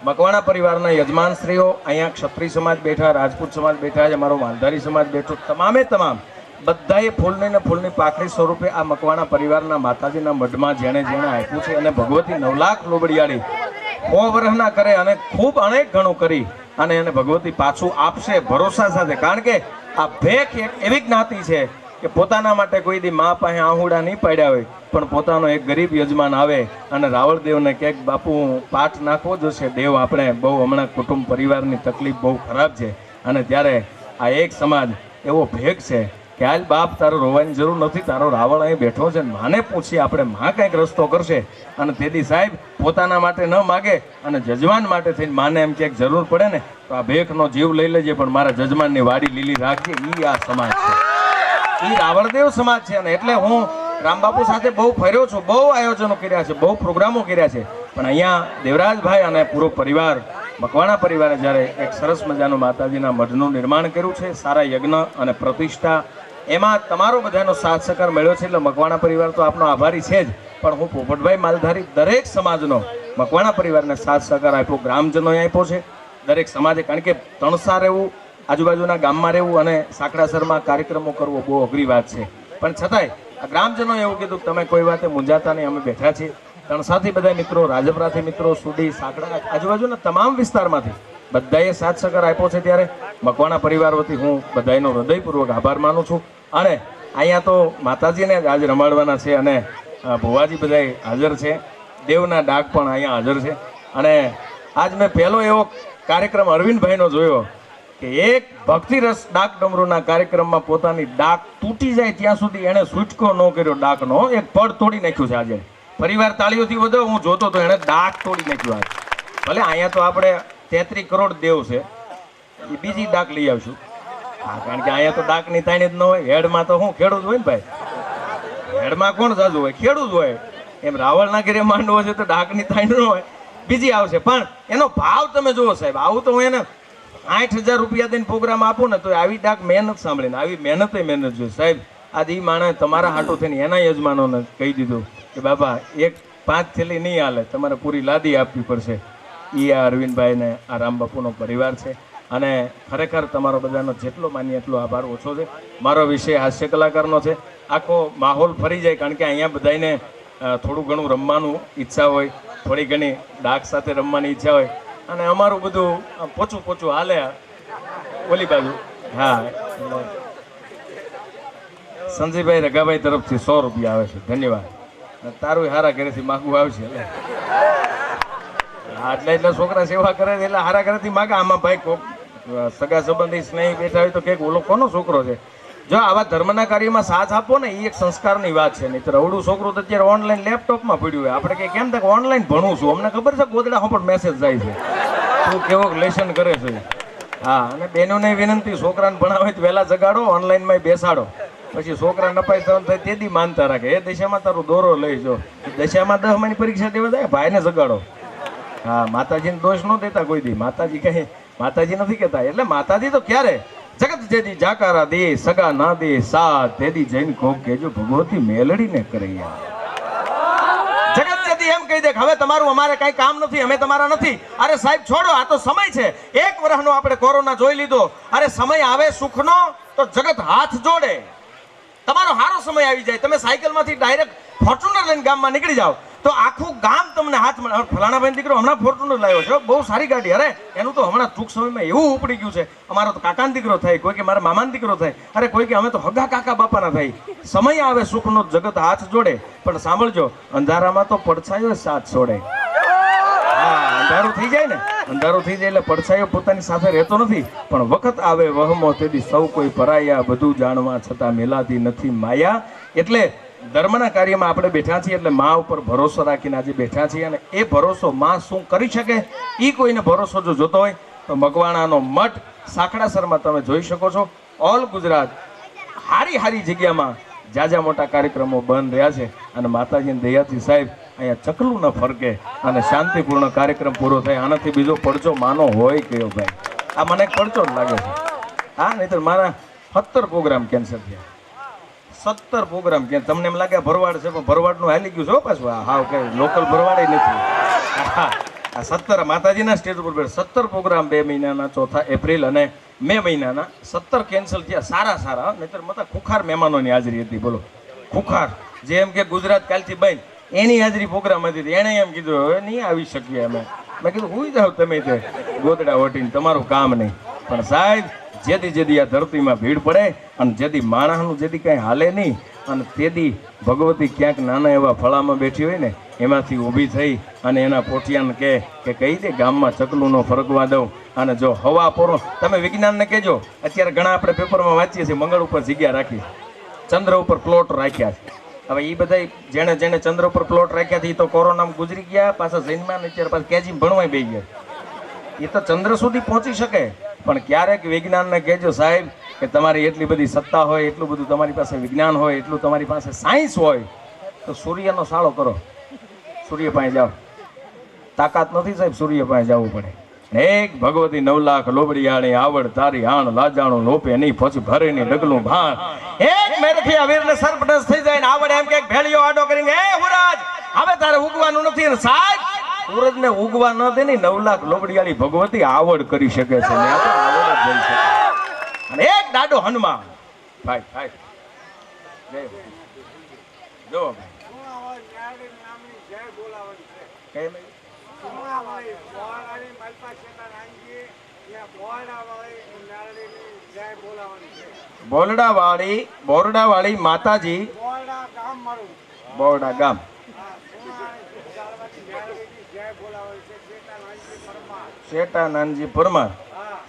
મકવાણા પરિવારના યજમાનશ્રીઓ, અહીંયા ક્ષત્રિય સમાજ બેઠા, રાજપૂત સમાજ બેઠા છે, અમારો માલધારી સમાજ બેઠો, તમામે તમામ બધાએ ફૂલની ને ફૂલની પાકડી સ્વરૂપે આ મકવાણા પરિવારના માતાજીના મઢમાં જેણે જેણે આપ્યું છે અને ભગવતી 9 લાખ લોબડિયાળી 100 વર્ષના કરે અને ખૂબ અનેક ઘણું કરી અને એને ભગવતી પાછું આપશે ભરોસા સાથે. કારણ કે આ ભેખ એક એવી જ્ઞાતિ છે કે પોતાના માટે કોઈ દી મા પાસે આહુડા નહીં પાડ્યા હોય, પણ પોતાનો એક ગરીબ યજમાન આવે અને રાવળદેવને કહે બાપુ પાઠ નાખવો જશે દેવ, આપણે બહુ હમણાં કુટુંબ પરિવારની તકલીફ બહુ ખરાબ છે, અને ત્યારે આ એક સમાજ એવો ભેગ છે કે હાલ બાપ તારો રોવાની જરૂર નથી, તારો રાવણ અહીં બેઠો છે, માને પૂછીએ આપણે, માં કંઈક રસ્તો કરશે. અને તેથી સાહેબ પોતાના માટે ન માગે અને જજમાન માટે થઈને માને એમ ક્યાંક જરૂર પડે ને તો આ ભેખનો જીવ લઈ લેજે, પણ મારા જજમાનની વાડી લીલી રાખજે. એ આ સમાજ છે, એ રાવળદેવ સમાજ છે. અને એટલે હું રામબાપુ સાથે બહુ ફર્યો છું, બહુ આયોજનો કર્યા છે, બહુ પ્રોગ્રામો કર્યા છે, પણ અહીંયા દેવરાજભાઈ અને પૂરો પરિવાર મકવાણા પરિવારે જ્યારે એક સરસ મજાનું માતાજીના મઢનું નિર્માણ કર્યું છે, સારા યજ્ઞ અને પ્રતિષ્ઠા, એમાં તમારો બધાનો સાથ સહકાર મળ્યો છે. એટલે મકવાણા પરિવાર તો આપનો આભારી છે જ, પણ હું પોપટભાઈ માલધારી દરેક સમાજનો મકવાણા પરિવારને સાથ સહકાર આપ્યો, ગ્રામજનોએ આપ્યો છે દરેક સમાજે. કારણ કે તણસા રહેવું, આજુબાજુના ગામમાં રહેવું અને સાંકડાસરમાં કાર્યક્રમો કરવો બહુ અઘરી વાત છે, પણ છતાંય આ ગ્રામજનોએ એવું કીધું તમે કોઈ વાતે મૂંઝાતા નહીં, અમે બેઠા છીએ. તણસાથી બધા મિત્રો, રાજપરાથી મિત્રો, સુડી, સાંકડા, આજુબાજુના તમામ વિસ્તારમાંથી બધાએ સાથ સહકાર આપ્યો છે. ત્યારે મકવાણા પરિવાર વતી હું બધાનો હૃદયપૂર્વક આભાર માનું છું. અને અહીંયા તો માતાજીને જ આજ રમાડવાના છે અને ભુવાજી બધા હાજર છે, દેવના ડાક પણ અહીંયા હાજર છે. અને આજ મેં પહેલો એવો કાર્યક્રમ અરવિંદભાઈનો જોયો કે એક ભક્તિરસ ડાક ડમરૂના કાર્યક્રમમાં પોતાની ડાક તૂટી જાય ત્યાં સુધી એણે છૂટકો ન કર્યો, ડાકનો એક પડ તોડી નાખ્યું છે. આજે પરિવાર તાળીઓથી વધુ હું જોતો તો એણે ડાક તોડી નાખ્યું. આજ ભલે અહીંયા તો આપણે 33 કરોડ દેવ છે, એ બીજી ડાક લઈ આવશું. હા, કારણ કે અહીંયા તો ડાકની તાણી જ ન હોય. હેડમાં તો હું ખેડૂત હોય ને ભાઈ, હેડમાં કોણ જાજુ હોય? ખેડૂત હોય. એમ રાવળના ઘરે માંડવો છે તો ડાકની તાણી ન હોય, બીજી આવશે. પણ એનો ભાવ તમે જુઓ સાહેબ, આવું તો હું એને 8,000 રૂપિયા દઈને પ્રોગ્રામ આપું ને તો આવી ડાક મહેનત સાંભળીને આવી મહેનત જોઈએ સાહેબ. આજે એ માણસ તમારા હાટું થઈને એના યજમાનોને કહી દીધું કે બાબા 1-5 થેલી નહીં હાલે, તમારે પૂરી લાદી આપવી પડશે. એ આ અરવિંદભાઈને આ રામબાપુનો પરિવાર છે. અને ખરેખર તમારો બધાનો જેટલો માનીએ એટલો આભાર ઓછો છે. મારો વિષય હાસ્ય કલાકારનો છે. આખો માહોલ ફરી જાય, કારણ કે અહીંયા બધાને થોડું ઘણું રમવાનું ઈચ્છા હોય, થોડી ઘણી ડાક સાથે રમવાની ઈચ્છા હોય, અને અમારું બધું પોચું પોચું હાલે ઓલી બાજુ. હા, સંજયભાઈ રઘાભાઈ તરફથી 100 રૂપિયા આવે છે, ધન્યવાદ. તારું હારા ઘરેથી માગવું આવશે. એટલે છોકરા સેવા કરે એટલે હારા ઘરેથી માગે. આમાં ભાઈ કોક સગા સંબંધી સ્નેહી બેઠા હોય તો કે ઓલો કોનો છોકરો છે? જો આવા ધર્મના કાર્યમાં સાથ આપો ને એ એક સંસ્કારની વાત છે. નહીં તો રવડું છોકરું તો અત્યારે ઓનલાઈન લેપટોપમાં પડ્યું હોય. આપણે કે કેમ થાય ઓનલાઈન ભણું છું, અમને ખબર છે ગોદડા પણ મેસેજ જાય છે, તું કેવો લેશન કરે છે. હા, અને બહેનોને વિનંતી, છોકરાને ભણાવે તો વહેલા જગાડો, ઓનલાઈનમાં બેસાડો. પછી છોકરા નપાઈ થવાનું થાય તેથી માનતા રાખે, એ દશામાં તારું દોરો લઈ જો, દશામાં 10 માની પરીક્ષા દેવા જાય, ભાઈને જગાડો. હા, માતાજીને દોષ ન દેતા કોઈ દી. માતાજી કહે, માતાજી નથી કહેતા. એટલે માતાજી તો ક્યારે જગત જેદી જાકારા દે સગા ના દે સાથ તેદી જૈન કોક કેજો ભગવતી મેલડીને કરૈયા. જગત જેદી એમ કહી દે કે હવે તમારું અમારે કઈ કામ નથી, અમે તમારા નથી. અરે સાહેબ છોડો, આ તો સમય છે. 1 વર્ષનો આપણે કોરોના જોઈ લીધો. અરે સમય આવે સુખનો તો જગત હાથ જોડે. તમારો સારો સમય આવી જાય, તમે સાયકલમાંથી ડાયરેક્ટ ફોર્ચ્યુનર લઈને ગામમાં નીકળી જાઓ તો આખું ગામ તમને હાથમાં, ફલાણાભાઈ દીકરો હમણાં ફોર્ચ્યુનર લાવ્યો છે, બહુ સારી ગાડી. અરે એનું તો હમણાં ટૂંક સમયમાં એવું ઉપડી ગયું છે, અમારો તો કાકાનો દીકરો થાય, કોઈ કે મારા મામાનો દીકરો થાય, અરે કોઈ કે અમે તો હગા કાકા બાપાના થાય. સમય આવે સુખનો જગત હાથ જોડે. પણ સાંભળજો, અંધારામાં તો પડછાયો સાથ છોડે. હા, અંધારું થઈ જાય ને, અંધારું થઈ જાય એટલે પડછાયો પોતાની સાથે રહેતો નથી. પણ વખત આવે વહમો તેથી સૌ કોઈ પરાયા, બધું જાણવા છતાં મેલાતી નથી માયા. એટલે ધર્મના કાર્યમાં આપણે બેઠા છીએ એટલે મા ઉપર ભરોસો રાખીને આજે બેઠા છીએ. અને એ ભરોસો મા શું કરી શકે એ કોઈને ભરોસો જો જોતો હોય તો મકવાણાનો મઠ સાંકડાસરમાં તમે જોઈ શકો છો. ઓલ ગુજરાત હારી જગ્યામાં જાજા મોટા કાર્યક્રમો બંધ રહ્યા છે. અને માતાજીની દયાથી સાહેબ અહીંયા ચકલું ન ફરકે અને શાંતિપૂર્ણ કાર્યક્રમ પૂરો થાય. આનાથી બીજો પડચો માનો હોય કયો ભાઈ? આ મને એક પડચો જ લાગે છે. હા, નહીતર મારા 17 પ્રોગ્રામ કેન્સલ થયા. 17 પ્રોગ્રામ કે તમને એમ લાગે ભરવાડ છે, પણ ભરવાડનું હાલી ગયું છે પાછું. હા, કે લોકલ ભરવાડે નથી. આ 17 માતાજીના સ્ટેજ ઉપર 17 પ્રોગ્રામ 2 મહિનાના, ચોથા એપ્રિલ અને મે મહિનાના 17 કેન્સલ થયા. સારા નહીતર મતા ખુખાર મહેમાનોની હાજરી હતી. બોલો, ખુખાર જે એમ કે ગુજરાત કાલથી બંધ, એની હાજરી પ્રોગ્રામ હતી. એણે એમ કીધું હવે નહીં આવી શકીએ અમે. મેં કીધું હુઈ જાઓ તમે તે ગોદડા ઓટીને, તમારું કામ નહીં. પણ સાહેબ જેદી આ ધરતીમાં ભીડ પડે અને જેદી માણસનું જેદી કંઈ હાલે નહીં અને તેદી ભગવતી ક્યાંક નાના એવા ફળામાં બેઠી હોય ને એમાંથી ઊભી થઈ અને એના પોઠિયાને કે કહી દે ગામમાં ચકલું નો ફરકવા દઉં. અને જો હવા પોરો તમે વિજ્ઞાનને કહેજો, અત્યારે ઘણા આપણે પેપરમાં વાંચીએ છીએ મંગળ ઉપર જગ્યા રાખી, ચંદ્ર ઉપર પ્લોટ રાખ્યા છે. હવે એ બધા જેણે ચંદ્ર ઉપર પ્લોટ રાખ્યા છે એ તો કોરોનામાં ગુજરી ગયા, પાછા જૈનમાં અત્યારે પાછા કેજી ભણવાય બે ગયા. એ તો ચંદ્ર સુધી પહોંચી શકે. પણ ક્યારેક વિજ્ઞાનને કહેજો સાહેબ કે તમારી એટલી બધી સત્તા હોય, એટલું બધું તમારી પાસે વિજ્ઞાન હોય, એટલું તમારી પાસે સાયન્સ હોય તો સૂર્યનો સાળો કરો, સૂર્ય પાસે જાઓ. તાકાત નથી સાહેબ, સૂર્ય પાસે જવું પડે. એક ભગવતી 9 લાખ લોબડિયાણી આવડ તારી આણ લાજાણું લોપે નહીં પછી ભરે નહીં ડગલું ભાણ. એક મેરથી આ વીરને સરપટસ થઈ જાય ને આવડ એમ કે ભેળિયો આડો કરીને હે હુરાજ હવે તારે ઉગવાનું નથી. અને સાહેબ સૂરજને ઉગવા ન દે ને 9 લાખ લોબડિયાળી ભગવતી આવડ કરી શકે છે. અને એક દાડો હનુમાન ભાઈ જો બોરડા વાળી માતાજી બોરડા ગામ શેટા નાનજી પરમાર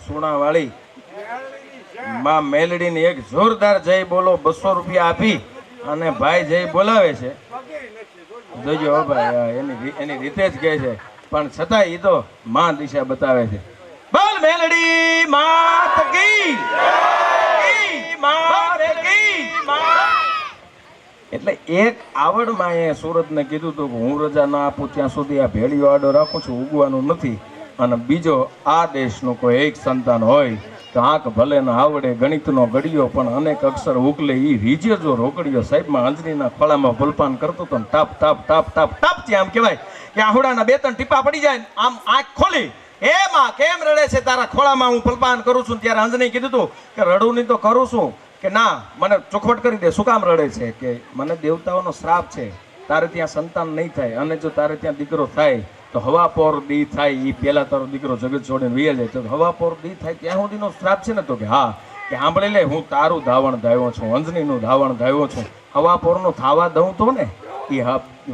સુણાવાળી માં મેલડીની એક જોરદાર જય બોલો. 200 રૂપિયા આપી અને ભાઈ જય બોલાવે છે. જોજો ભાઈ એની રીતે જ કહે છે, પણ છતાં એ તો માં દિશા બતાવે છે. બોલ મેલડી માત કી. એટલે એક આવડમાં એ સુરતને કીધું હતું કે હું રજા ના આપું ત્યાં સુધી આ ભેળીઓ આડો રાખું છું, ઉગવાનું નથી. અને બીજો આ દેશનું કોઈ એક સંતાન હોય તો આંખ ભલે ન આવડે ગણિતનો ગળિયો પણ અનેક અક્ષર ઉકલે ઈ રીજે જો રોકડિયો. સાહેબમાં અંજનીના ખોળામાં ભલપાન કરતો તો ટાપ ટાપ ટાપ ટાપ ટાપ ત્યાં આમ કહેવાય કે આહુડાના 2-3 ટીપા પડી જાય આમ આંખ ખોલી એમાં કેમ રડે છે તારા ખોળામાં હું ભલપાન કરું છું. ત્યારે અંજની કીધું હતું કે રડું નહીં તો કરું છું કે ના મને ચોખવટ કરી દે. શું કામ રડે છે કે મને દેવતાઓનો શ્રાપ છે, તારે ત્યાં સંતાન નહીં થાય અને જો તારે ત્યાં દીકરો થાય તો હવા પોર દી થાય એ પહેલા તારો દીકરો જગત છોડીને વીએ જાય. તો હવા પોર દી થાય ત્યાં સુધીનો શ્રાપ છે ને? તો કે હા, કે સાંભળી લે હું તારું ધાવણ ધાવ્યો છું, અંજનીનું ધાવણ ધાવ્યો છું. હવા પોરનું થાવા દઉં તો ને એ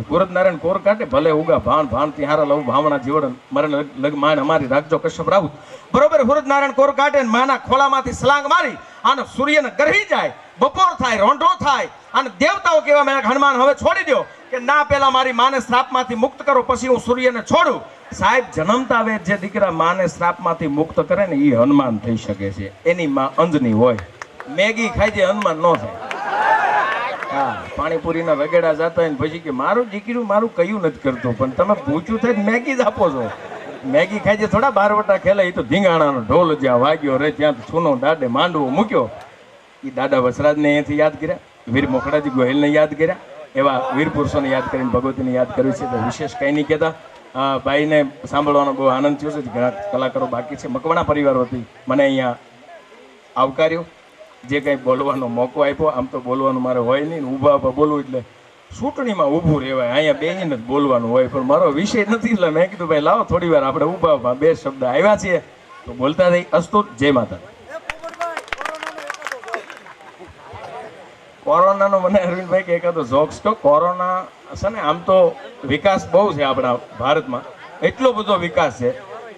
ગુરદ નારાયણ કોર કાઢે ભલે ઉગા ભાણ થી હારા લઉં ભાવણા જીવડ મરણ માન અમારી રાખજો કશ્યપ રાહુત. બરોબર, હુરદ નારાયણ કોર કાઢે માના ખોળામાંથી સલાંગ મારી અને સૂર્યને ગરહી જાય, બપોર થાય, રોંઢો થાય અને દેવતાઓ કહેવા મેં હનુમાન હવે છોડી દો કે ના પેલા મારી માને શ્રાપમાંથી મુક્ત કરો પછી હું સૂર્યને છોડું. સાહેબ જન્મતા વેદ જે દીકરા માને શ્રાપમાંથી મુક્ત કરે ને એ હનુમાન થઈ શકે છે. એની માં અંજની હોય. મેગી ખાઈ જાય હનુમાન ન થાય. હા, પાણીપુરીના વગેડા જતા હોય ને પછી કે મારું દીકરું મારું કયું નથી કરતું, પણ તમે પૂછ્યું થાય મેગી જ આપો છો. મેગી ખાઈ છે થોડા બારવટા ખેલે, એ તો ધીંગાણાનો ઢોલ જ્યાં વાગ્યો રે ત્યાં છૂનો દાડે માંડવો મૂક્યો. એ દાદા વસરાજને અહીંયાથી યાદ કર્યા, વીર મોખડાજી ગોહિલને યાદ કર્યા, એવા વીર પુરુષોને યાદ કરીને ભગવતીને યાદ કર્યું છે. તો વિશેષ કંઈ નહીં કહેતા, ભાઈને સાંભળવાનો બહુ આનંદ થયો છે. ઘણા કલાકારો બાકી છે. મકવાણા પરિવાર વતી મને અહીંયા આવકાર્યો, જે કંઈ બોલવાનો મોકો આપ્યો. આમ તો બોલવાનું મારે હોય નહીં, ઊભા ઊભા બોલવું એટલે ચૂંટણીમાં ઊભું રહેવાય, અહીંયા બેહીને જ બોલવાનું હોય. પણ મારો વિષય નથી એટલે મેં કીધું ભાઈ લાવો થોડી વાર આપણે ઊભા ઊભા બે શબ્દ આવ્યા છીએ તો બોલતા રહી. અસ્તુ, જય માતા. કોરોનાનો મને અરવિંદભાઈ કે એકાદો જોક્સ તો, કોરોના છે ને આમ તો વિકાસ બહુ છે આપણા ભારતમાં, એટલો બધો વિકાસ છે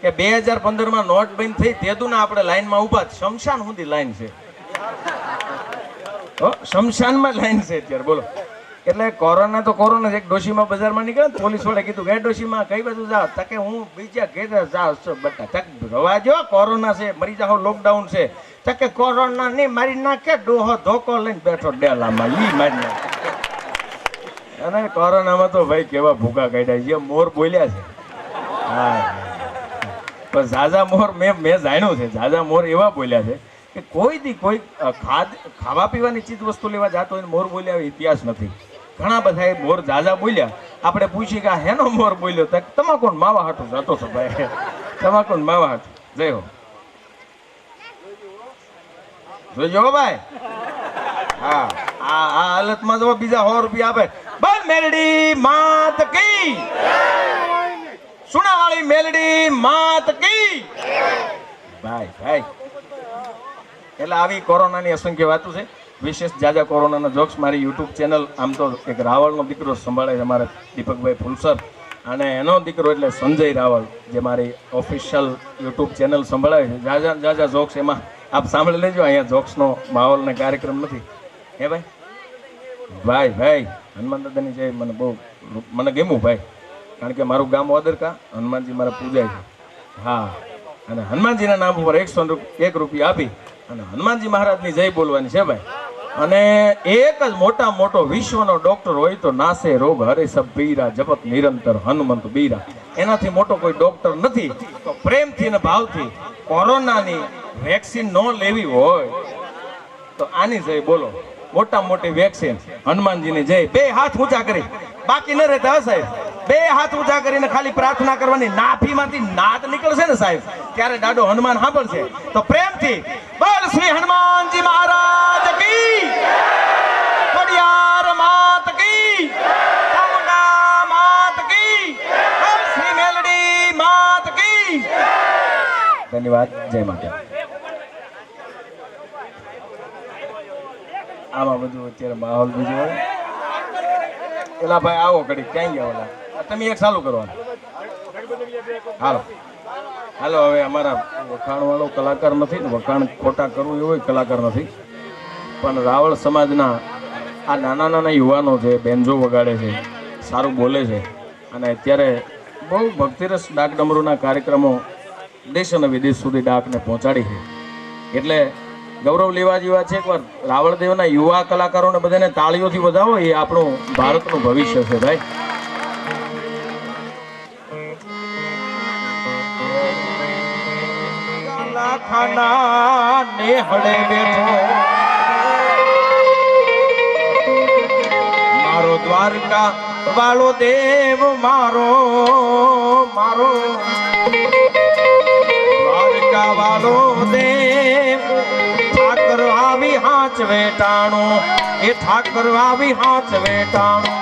કે 2015માં નોટબંધી થઈ તેદુના આપણે લાઈનમાં ઊભા, શમશાન સુધી લાઈન છે, શમશાનમાં લાઈન છે અત્યારે, બોલો. એટલે કોરોના તો કોરોના, એક ડોશીમાં બજારમાં નીકળે પોલીસ વાળે કીધું કે ડોશીમાં કઈ બાજુ જાઓ, તકે હું બીજા ઘેર જાઉં બટા, તક રવા જો કોરોના છે મરી જાઓ, લોકડાઉન છે, તકે કોરોના નહીં મારી નાખે, ડોહો ધોકો લઈને બેઠો ડેલામાં ઈ મારી નાખે. અને કોરોનામાં તો ભાઈ કેવા ભૂકા કાઢ્યા છે, મોર બોલ્યા છે. હા, પણ ઝાઝા મોર મેં જાણ્યું છે, ઝાઝા મોર એવા બોલ્યા છે કે કોઈ દી કોઈ ખાવા પીવાની ચીજ વસ્તુ લેવા જતો હોય મોર બોલ્યા ઇતિહાસ નથી. ઘણા બધા એ મોર ઝાઝા બોલ્યા, આપણે પૂછીએ કે હેનો મોર બોલ્યો, તો તમાકુ માવા હાટું જતો છો ભાઈ, તમાકુ માવા હાટું. જય હો, જોજો ભાઈ. હા, આ હાલતમાં જો બીજા 100 રૂપિયા આપે, બસ મેલડી માત કી, સુનાવાળી મેલડી માત કી. ભાઈ ભાઈ, એટલે આવી કોરોનાની અસંખ્ય વાતો છે. વિશેષ જાજા કોરોનાના જોક્સ મારી યુટ્યુબ ચેનલ, આમ તો એક રાવળનો દીકરો સંભાળે છે અમારા દીપકભાઈ ફુલસર, અને એનો દીકરો એટલે સંજય રાવળ, જે મારી ઓફિશિયલ યુટ્યુબ ચેનલ સંભાળે છે. જાજા જોક્સ એમાં આપ સાંભળી લેજો. અહીંયા જોક્સનો માહોલ ને કાર્યક્રમ નથી. હે ભાઈ, ભાઈ ભાઈ હનુમાન દાદાની જય. મને ગમ્યું ભાઈ, કારણ કે મારું ગામ ઓદરકા, હનુમાનજી મારા પૂજાય છે. હા, અને હનુમાનજીના નામ ઉપર 101 રૂપિયા આપી અને હનુમાનજી મહારાજની જય બોલવાની છે ભાઈ. અને એક જ મોટા મોટો વિશ્વનો ડોક્ટર હોય તો નાસે રોગ હરે સબ પીરા, જપત નિરંતર હનુમંત બીરા. એનાથી મોટો કોઈ ડોક્ટર નથી. તો પ્રેમથી ને ભાવથી કોરોનાની વેક્સિન ન લેવી હોય તો આની જય બોલો. મોટા મોટી વેક્સિન હનુમાનજીની જય. બે હાથ ઊંચા કરી, બાકી ન રહેતા સાહેબ, બે હાથ ઊંચા કરીને ખાલી પ્રાર્થના કરવાની. નાભીમાંથી નાદ નીકળશે ને સાહેબ, ત્યારે દાડો હનુમાન સાંભળશે. તો પ્રેમથી બોલ શ્રી હનુમાનજી મહારાજ કી, ખોડિયાર માત કી, ચામુંડા માત કી, બોલ શ્રી મેલડી માત કી. ધન્યવાદ. જય માતા. આમાં બધું અત્યારે માહોલ બીજો હોય. પેલા ભાઈ આવો કડી, ક્યાં ગયા ઓલા? તમે એક ચાલુ કરવાનું. હાલો હાલો. હવે અમારા વખાણ વાળો કલાકાર નથી ને, વખાણ ખોટા કરવું એવું કલાકાર નથી, પણ રાવળ સમાજના આ નાના નાના યુવાનો છે, બેન્જો વગાડે છે, સારું બોલે છે, અને અત્યારે બહુ ભક્તિરસ ડાક ડમરૂના કાર્યક્રમો દેશ અને વિદેશ સુધી ડાકને પહોંચાડી છે. એટલે ગૌરવ લેવા જેવા છે. એકવાર રાવળદેવના યુવા કલાકારોને બધાને તાળીઓથી વધાવો, એ આપણું ભારતનું ભવિષ્ય છે ભાઈ. ખાના નેહળે બેઠો મારો દ્વારકા વાળો દેવ, મારો મારો દ્વારકા વાળો દેવ. ઠાકર આવી હાથ વેટાણું, એ ઠાકર આવી હાથ વેટાણું.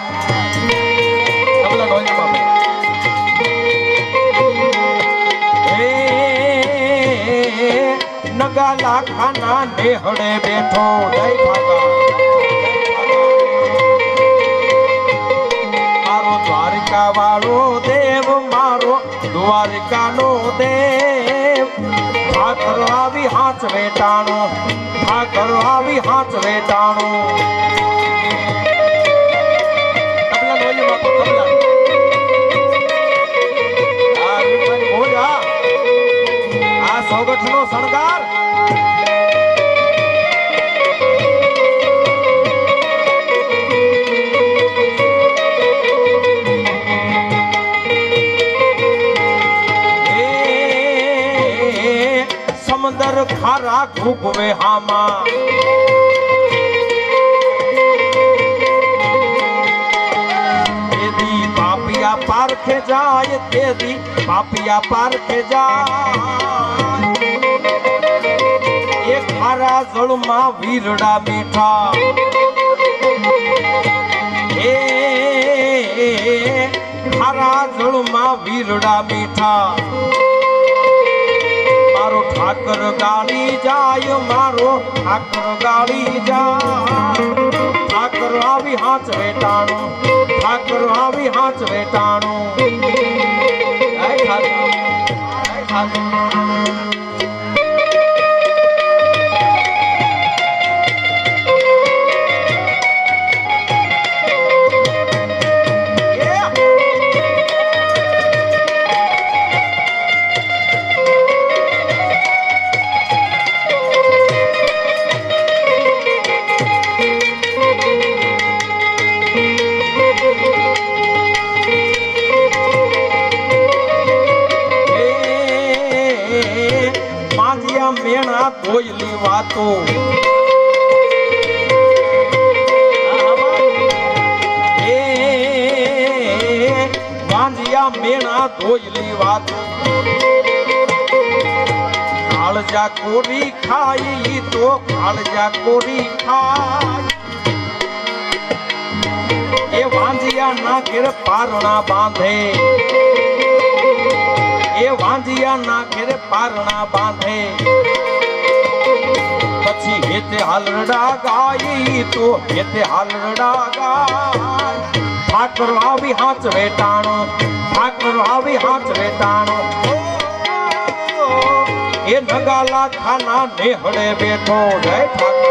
નગા લાખાના નેહળે બેઠો, જય ઠાકર. મારો દ્વારકા વાળો દેવ, મારો દ્વારકાનો દેવ. ઠાકર આવી હાથ વેટાણું, ઠાકર આવી હાથ વેટાણું. આ સોગઠનો શણગાર સમદર ખારા ઘૂગવે હામાં તેદી પાપિયા પારખે જાય તેદી પાપિયા પારખે જાય એ ખારા જળમાં વીરડા મીઠા એ ખારા જળમાં વીરડા મીઠા મારો ઠાકર ગાડી જાય મારો ઠાકર ગાડી જાય ઠાકર આવી હાથ વેટાણું ઠાકર આવી હાથ વેટાણું મેણા કોયલી વાતો એ વાંજિયા મેણા કોયલી વાતો કાળજા કોરી ખાઈ તો કાળજા કોરી ખાય એ વાંજિયા ના ઘેર પારણા બાંધે એ વાંજિયા ના ઘેર પારણા બાંધે પછી હેતે હાલરડા ગાઈ તો હેતે હાલરડા ગાય ઠાકર આવી હાથ વેટાણો ઠાકર આવી હાથ વેટાણો એ નગાલા ખાના નેહડે બેઠો જય ઠાકર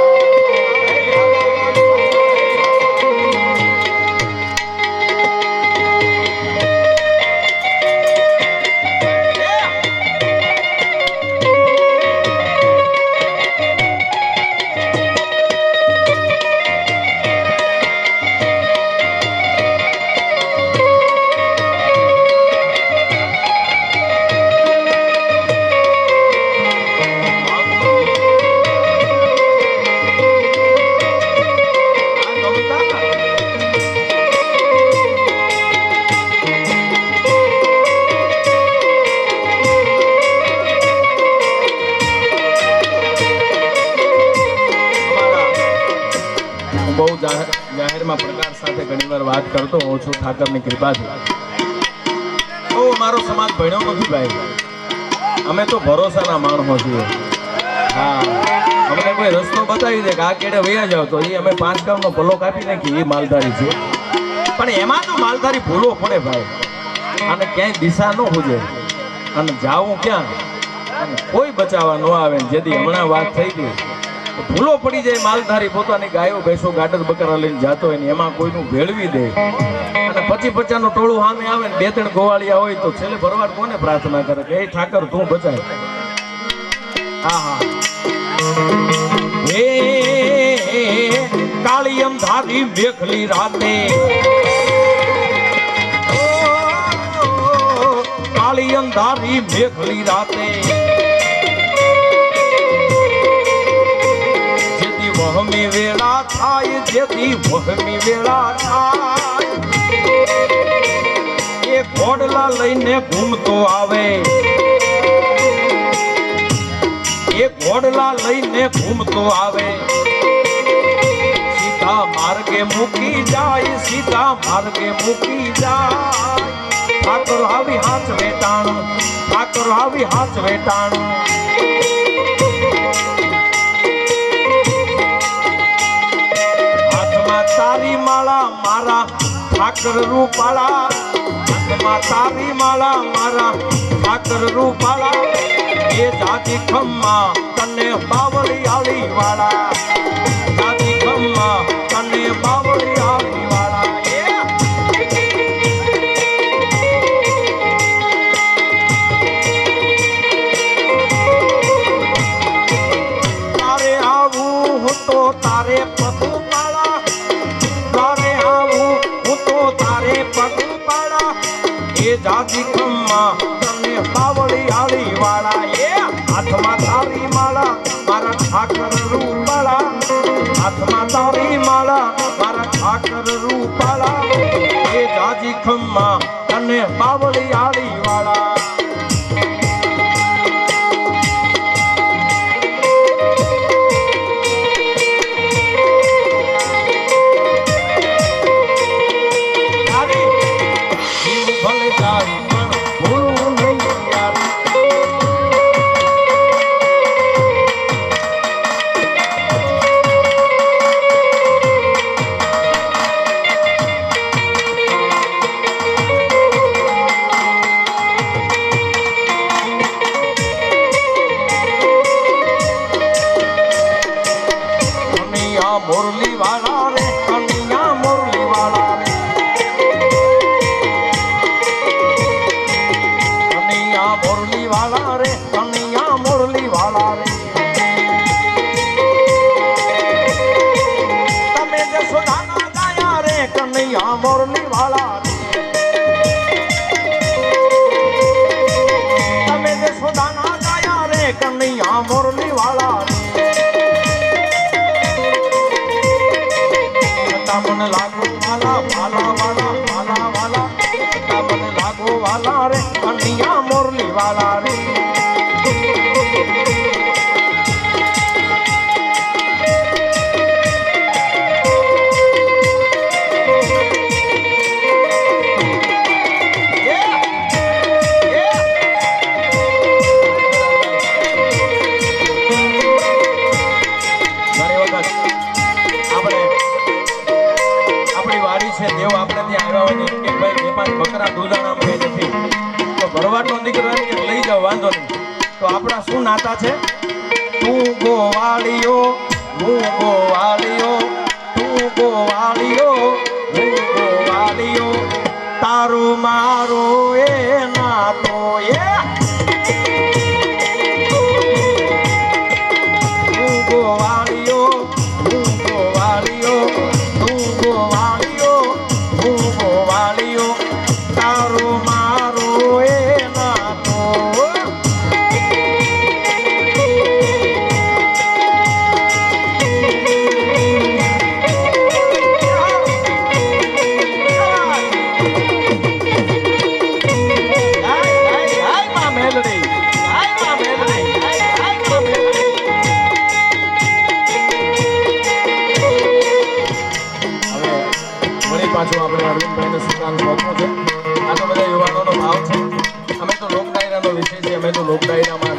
બહુ જાહેરમાં પ્રકાર સાથે ઘણીવાર વાત કરતો હોઉં છું ઠાકરની કૃપાથી તો મારો સમાજ ભણ્યો નથી ભાઈ અમે તો ભરોસાના માણસો છીએ હા અમને કોઈ રસ્તો બતાવી દે કે આ કેડે વયા જાવ તો એ અમે 5 કામનો ભલો કાપી નાખી એ માલધારી છે પણ એમાં તો માલધારી ભૂલો પડે ભાઈ અને ક્યાંય દિશા ન ખૂજે અને જાવું ક્યાં અને કોઈ બચાવવા ન આવે જેથી હમણાં વાત થઈ ગઈ ભૂલો પડી જાય માલધારી પોતાની ગાયો ભેંસો ગાડર બકરા લઈને જાતો હોય ને એમાં કોઈનું ભેળવી દે અને 50-50 નું ટોળું સામે આવે ને 2-3 ગોવાળિયા હોય તો છેલ્લે ભરવાડ કોને પ્રાર્થના કરે કે એ ઠાકર તું બચાય હા હા હે કાળિયમ ધારી મેઘલી રાતે કાળિયમ ધારી મેઘલી રાતે વહમી વેળા થાય જેથી વહમી વેળા થાય એ ઘોડલા લઈને ઘૂમતો આવે એ ઘોડલા લઈને ઘૂમતો આવે સીધા માર્ગે મૂકી જાય સીધા માર્ગે મૂકી જાય ઠાકર આવી હાથ વેટાણું ઠાકર આવી હાથ વેટાણું તારી માળા મારા ઠાકર રૂપાળા હાથમાં તારી માળા મારા ઠાકર રૂપાળા એ જાતિ ખમ્મા તને બાવળી આળી વાળા જાતિ ખમ્મા તને બાવળી આળી વાળા તારે આવું તો તારે પગું જાતિ ખમ્મા તને બાવળી આળી વાળા એ હાથમાં તારી માળા મારા ઠાકર રૂપાળા, હાથમાં તારી માળા મારા ઠાકર રૂપાળા, એ જાજી ખમ્મા અને બાવળી આળી વાળા. મુરલી વાળા રે કન્યા મુરલી વાળા રે, કન્યા મુરલી વાળા રે કન્યા મુરલી વાળા રે. તમે જશોદાના ગાયા રે કન્યા મુરલી વાળા રે, તમે જશોદાના ગાયા રે કન્યા મુરલી વાળા રે. મને લાગો વાલા વાલા વાલા વાલા વાલા, મને લાગો વાલા રે કન્યા મુરલી વાલા રે. દેવ આપણે ત્યાં આવ્યા હોય કે ભાઈ બે પાંચ બકરા દૂધાણા મળે નથી તો ભરવાડનો દીકરો લઈ જાવ વાંધો નહીં. તો આપણા શું નાતા છે? તું ગોવાળિયો હું ગોવાળિયો, તું ગોવાળિયો હું ગોવાળિયો, તારો મારો એ નાતો એ. તું ગોવાળિયો હું ગોવાળિયો, તું ગોવાળિયો હું ગોવાળિયો, તારો મારો એ નાતો. પાછું આપણે અરવિંદભાઈને સુકાન સોંપવું છે. આ તો બધા યુવાનોનો ભાવ છે. અમે તો લોક ડાયરાનો વિષય છે, અમે તો લોક ડાયરામાં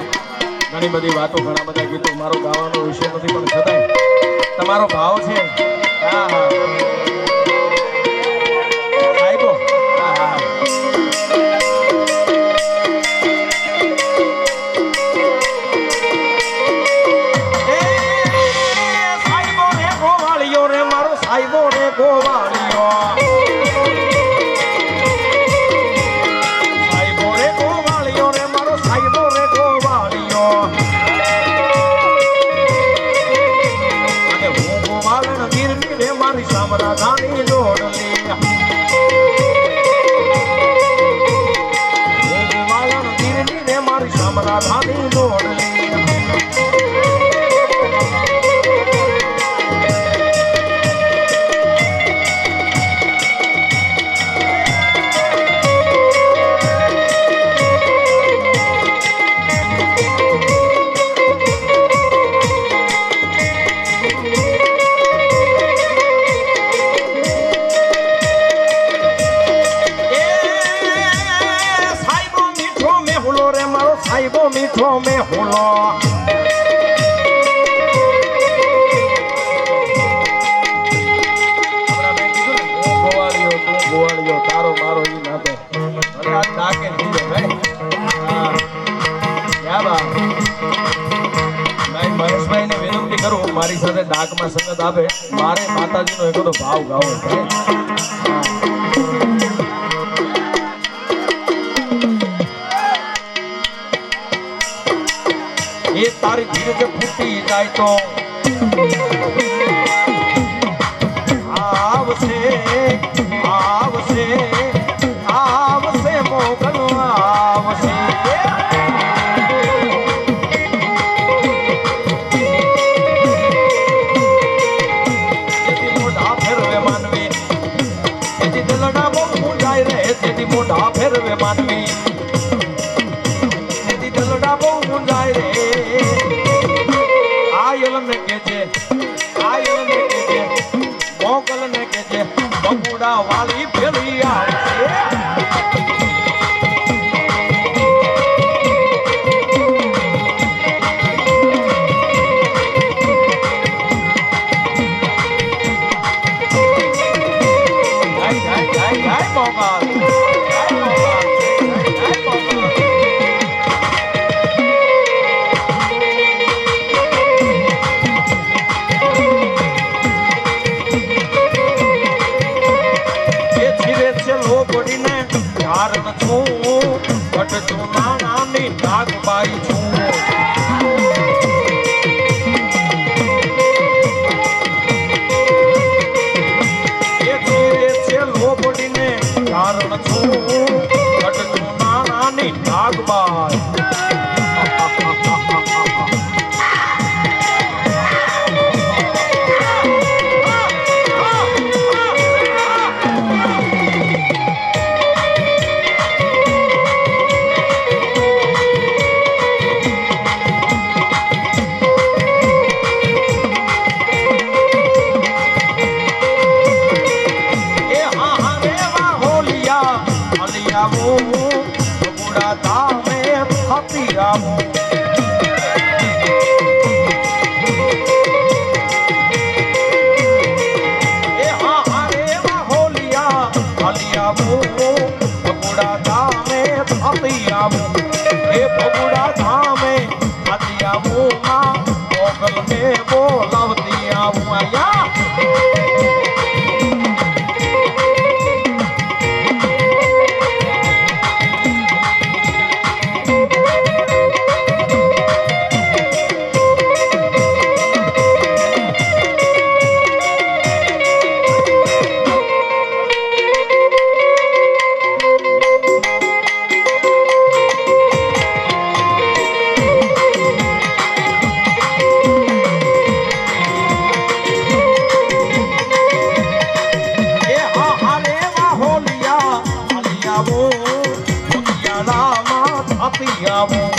ઘણી બધી વાતો ઘણા બધા ગીતો મારો ગાવાનો વિષય નથી પણ છતાંય તમારો ભાવ છે. હા હા સાહેબો હા હા સાહેબો રે ગોવાળિયો રે મારો સાહેબો રે ગોવાળિયો, સાહેબો રે ગોવાળિયો રે મારો સાહેબો રે ગોવાળિયો. અને હું ગોવાળણ ગીરની રે મારી સામરા ધાની લોડલી, હું ગોવાળણ ગીરની રે મારી સામરા ધાની લોડલી. સાહેબો મીઠો મેં હુલો, ગોવાળિયો તારો મારો ઈ નાતો અને આ ડાકે દીધો ભાઈ. હા ક્યાં બા ભાઈ મહેશભાઈને વિનંતી કરું મારી સાથે ડાકમાં સંગત આપે, મારે માતાજીનો એકદો ભાવ ગાવો છે. એ તારી ધીરજ ફૂટી જાય તો આવશે આવશે આવશે મોગલ આવશે. માનવી તેથી દલડા બહુ મુંજાય રે આયલ ને કેજે મોગલ ને કેજે બગુડા વાળી ભેળી આવશે નાગબાઈ છું એ ધીરે છે લોબડીને કારણ છું ઘટતું નાની નાગબાઈ બોલાવતી આવું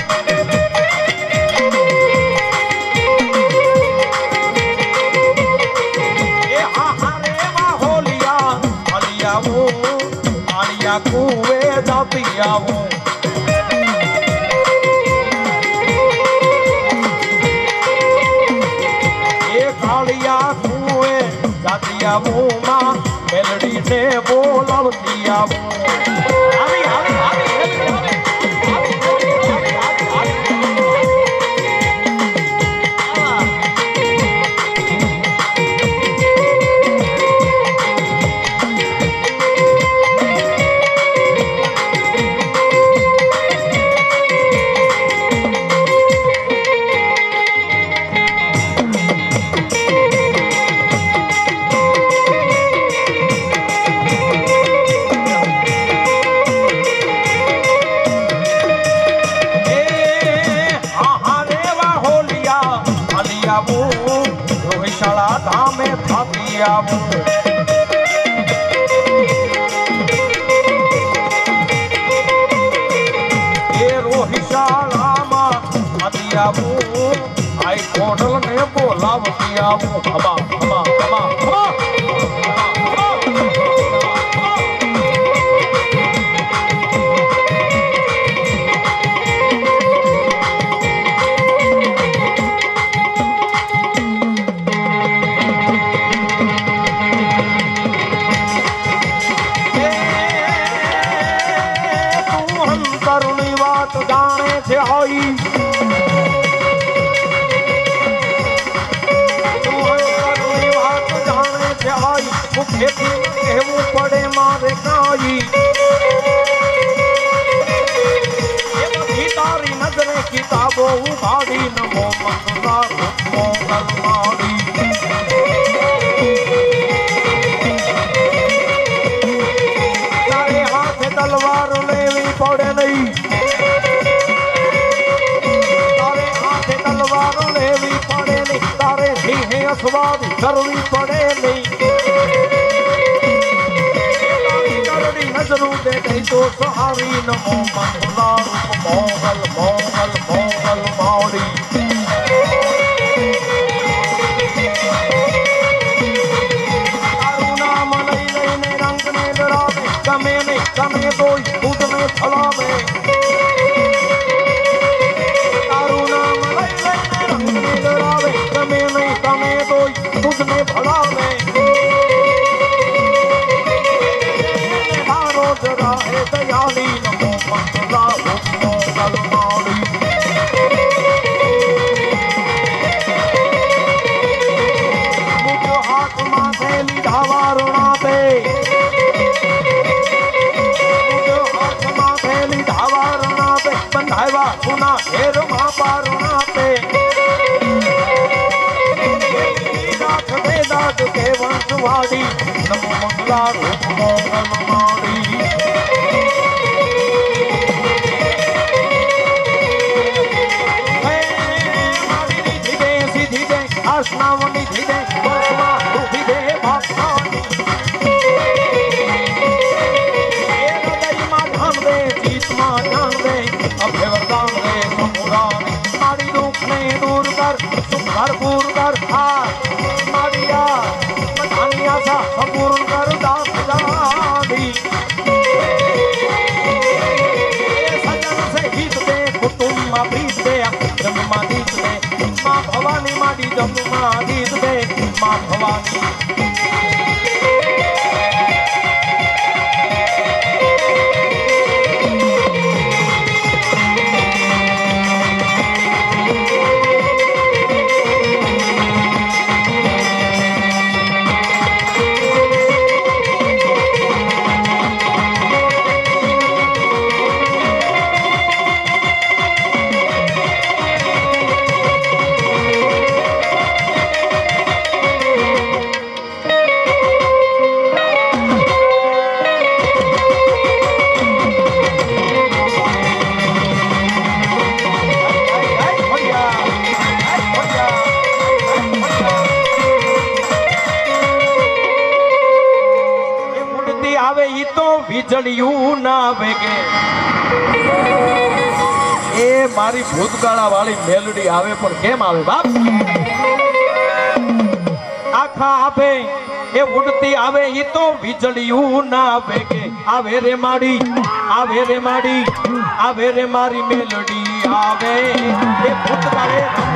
આયા કુવે જાતી આવું એ કાળિયા કુવે જાતી આવું માં મેલડી ને બોલાવતી આવું આવી આવી આવી રોહિશાળા ધામે થાકી આવું એ રોહિશાળામાં થાકી આવું આઈ કોડલ ને બોલાવતી આવું હમા હમા હમા હમા જાણે છે હોઈ વાત જાણે છે હોઈ મુખેથી કહેવું પડે મારે કાઈ એ બધી તારી નજરે કિતાબો ઉઘાડી નમો મંગલા મોગલ માડી તારે હાથે તલવાર લેવી પડે નહીં અસવાદ કરવી પડે નહીં નજરું દેખાય તો સહારી નમો મંગલા રૂપ મોગલ મોગલ મોગલ માવડી તારું નામ લઈ લઈને રંગને ડરાવે ગમે નહીં ગમે તોય ખુદને ફલાવે તારું નામ લઈ લઈને રંગને ડરાવે ગમે નહીં ગમે તોય ખુદને ફલાવે રાહે દયાલી નમો મંગલા રૂપ મોગલ માવડી મુજો હાથમાં થેલી ધાવારણા તે મુજો હાથમાં થેલી ધાવારણા તે બંધાવ્યા પુના ઘેરમાં પારણા તે દાખ દે દાખ કે વંશવાડી નમો મંગલા રૂપ મોગલ માવડી આસનાવની ધીરે વસમાં ઉભી દે ભક્તોની એ હૃદયમાં ધન દે ચિત્તમાં ધન દે અભય વરદાન દે સમુરાની મારી દુઃખને દૂર કર સુખ ભરપૂર કર આ મારી આ બધાની આશા સંપૂર્ણ કર દાસ જાની સજન સે હિત દે કુટુંબમાં પ્રીત દે જન્મમાં દીત દે માં ભવાની માડી જમમાં દીત દે માં ભવાની આવે ઈ તો વીજળિયું ના વેગે એ મારી ભૂતકાળા વાળી મેલડી આવે પણ કેમ આવે બાપ આખા આપે એ ઉડતી આવે ઈ તો વીજળિયું ના વેગે આવે રે માડી આવે રે માડી આવે રે મારી મેલડી આવે એ ભૂતકાળે